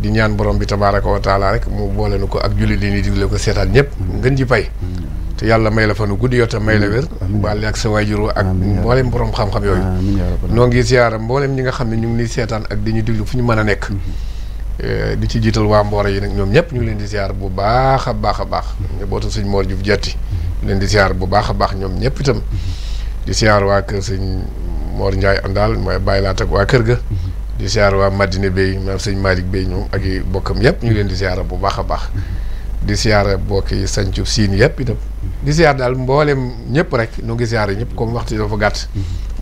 di ñaan borom bi tabaaraka wa taala rek mu boole nu ko ak jullit li ni digle ko seetaan ñëpp ngeen ji pay te yàlla may la fa nu guddi yoo te may la wér baale ak sa waajur ak mboolem borom xam-xam yooyu noo ngi siyaara mboolem ñi nga xam ne ñu ngi ni seetaan ak di ñu diglu fu ñu mën a nekk di ci jiital waa Mbooro yi nag ñoom ñëpp ñu ngi leen di siyaar bu baax a baax a baax njabootu sëñ Mor Diouf Jetti ñu leen di siyaar bu baax a baax ñoom ñëpp itam di siyaar waa kër sëñ Mor Ndiaye Andal mooy bàyyi laat ak waa kër ga di siyaar waa Madina Bey maam sëñ Malick Bey ñoom ak i bokkam yëpp ñu leen di siyaar bu baax a baax di siyaar bokk yi sañcu siin yëpp itam di siyaar daal mboolem ñëpp rek nu ngi siyaar ñëpp comme waxtu dafa gàtt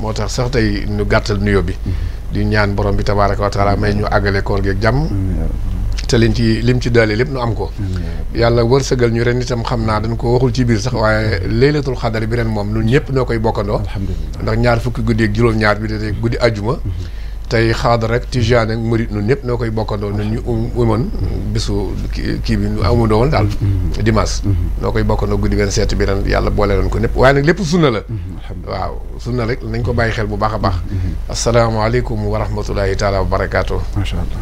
moo tax sax tey ñu gàttal nuyo bi di ñaan borom bi tabaaraka wa taala may ñu àggale koor gi ak jàmm te lim ci daale lépp nu am ko yàlla wërsëgal ñu ren itam xam naa dañ ko waxul ci biir sax waaye laylatul xadar bi ren moom ñun ñëpp noo koy bokkandoo ndax ñaar fukki guddi ak juróom-ñaar bi de guddi ajuma tey xaadar rek tijaan ak murit ñun ñëpp noo koy bokkandoo ñun ñu umoon bisu kii bi ñu amandoo woon daal dimanche noo koy bokkandoo guddi 27 bi ren yàlla boole loon ko ñëpp waaye nag lépp sunna la waaw sunna rek nañ ko bàyyi xel bu baax a baax asalaamaaleykum wa rahmatulahi taala wa barakaatu macha allah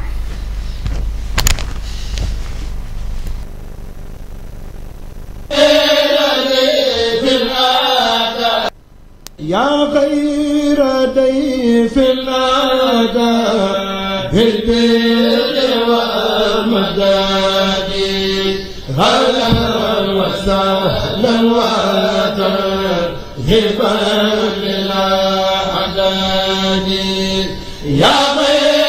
يا خير ضيف أتى بالبر والمداد هلا وسهلا وترحبا بالأعداد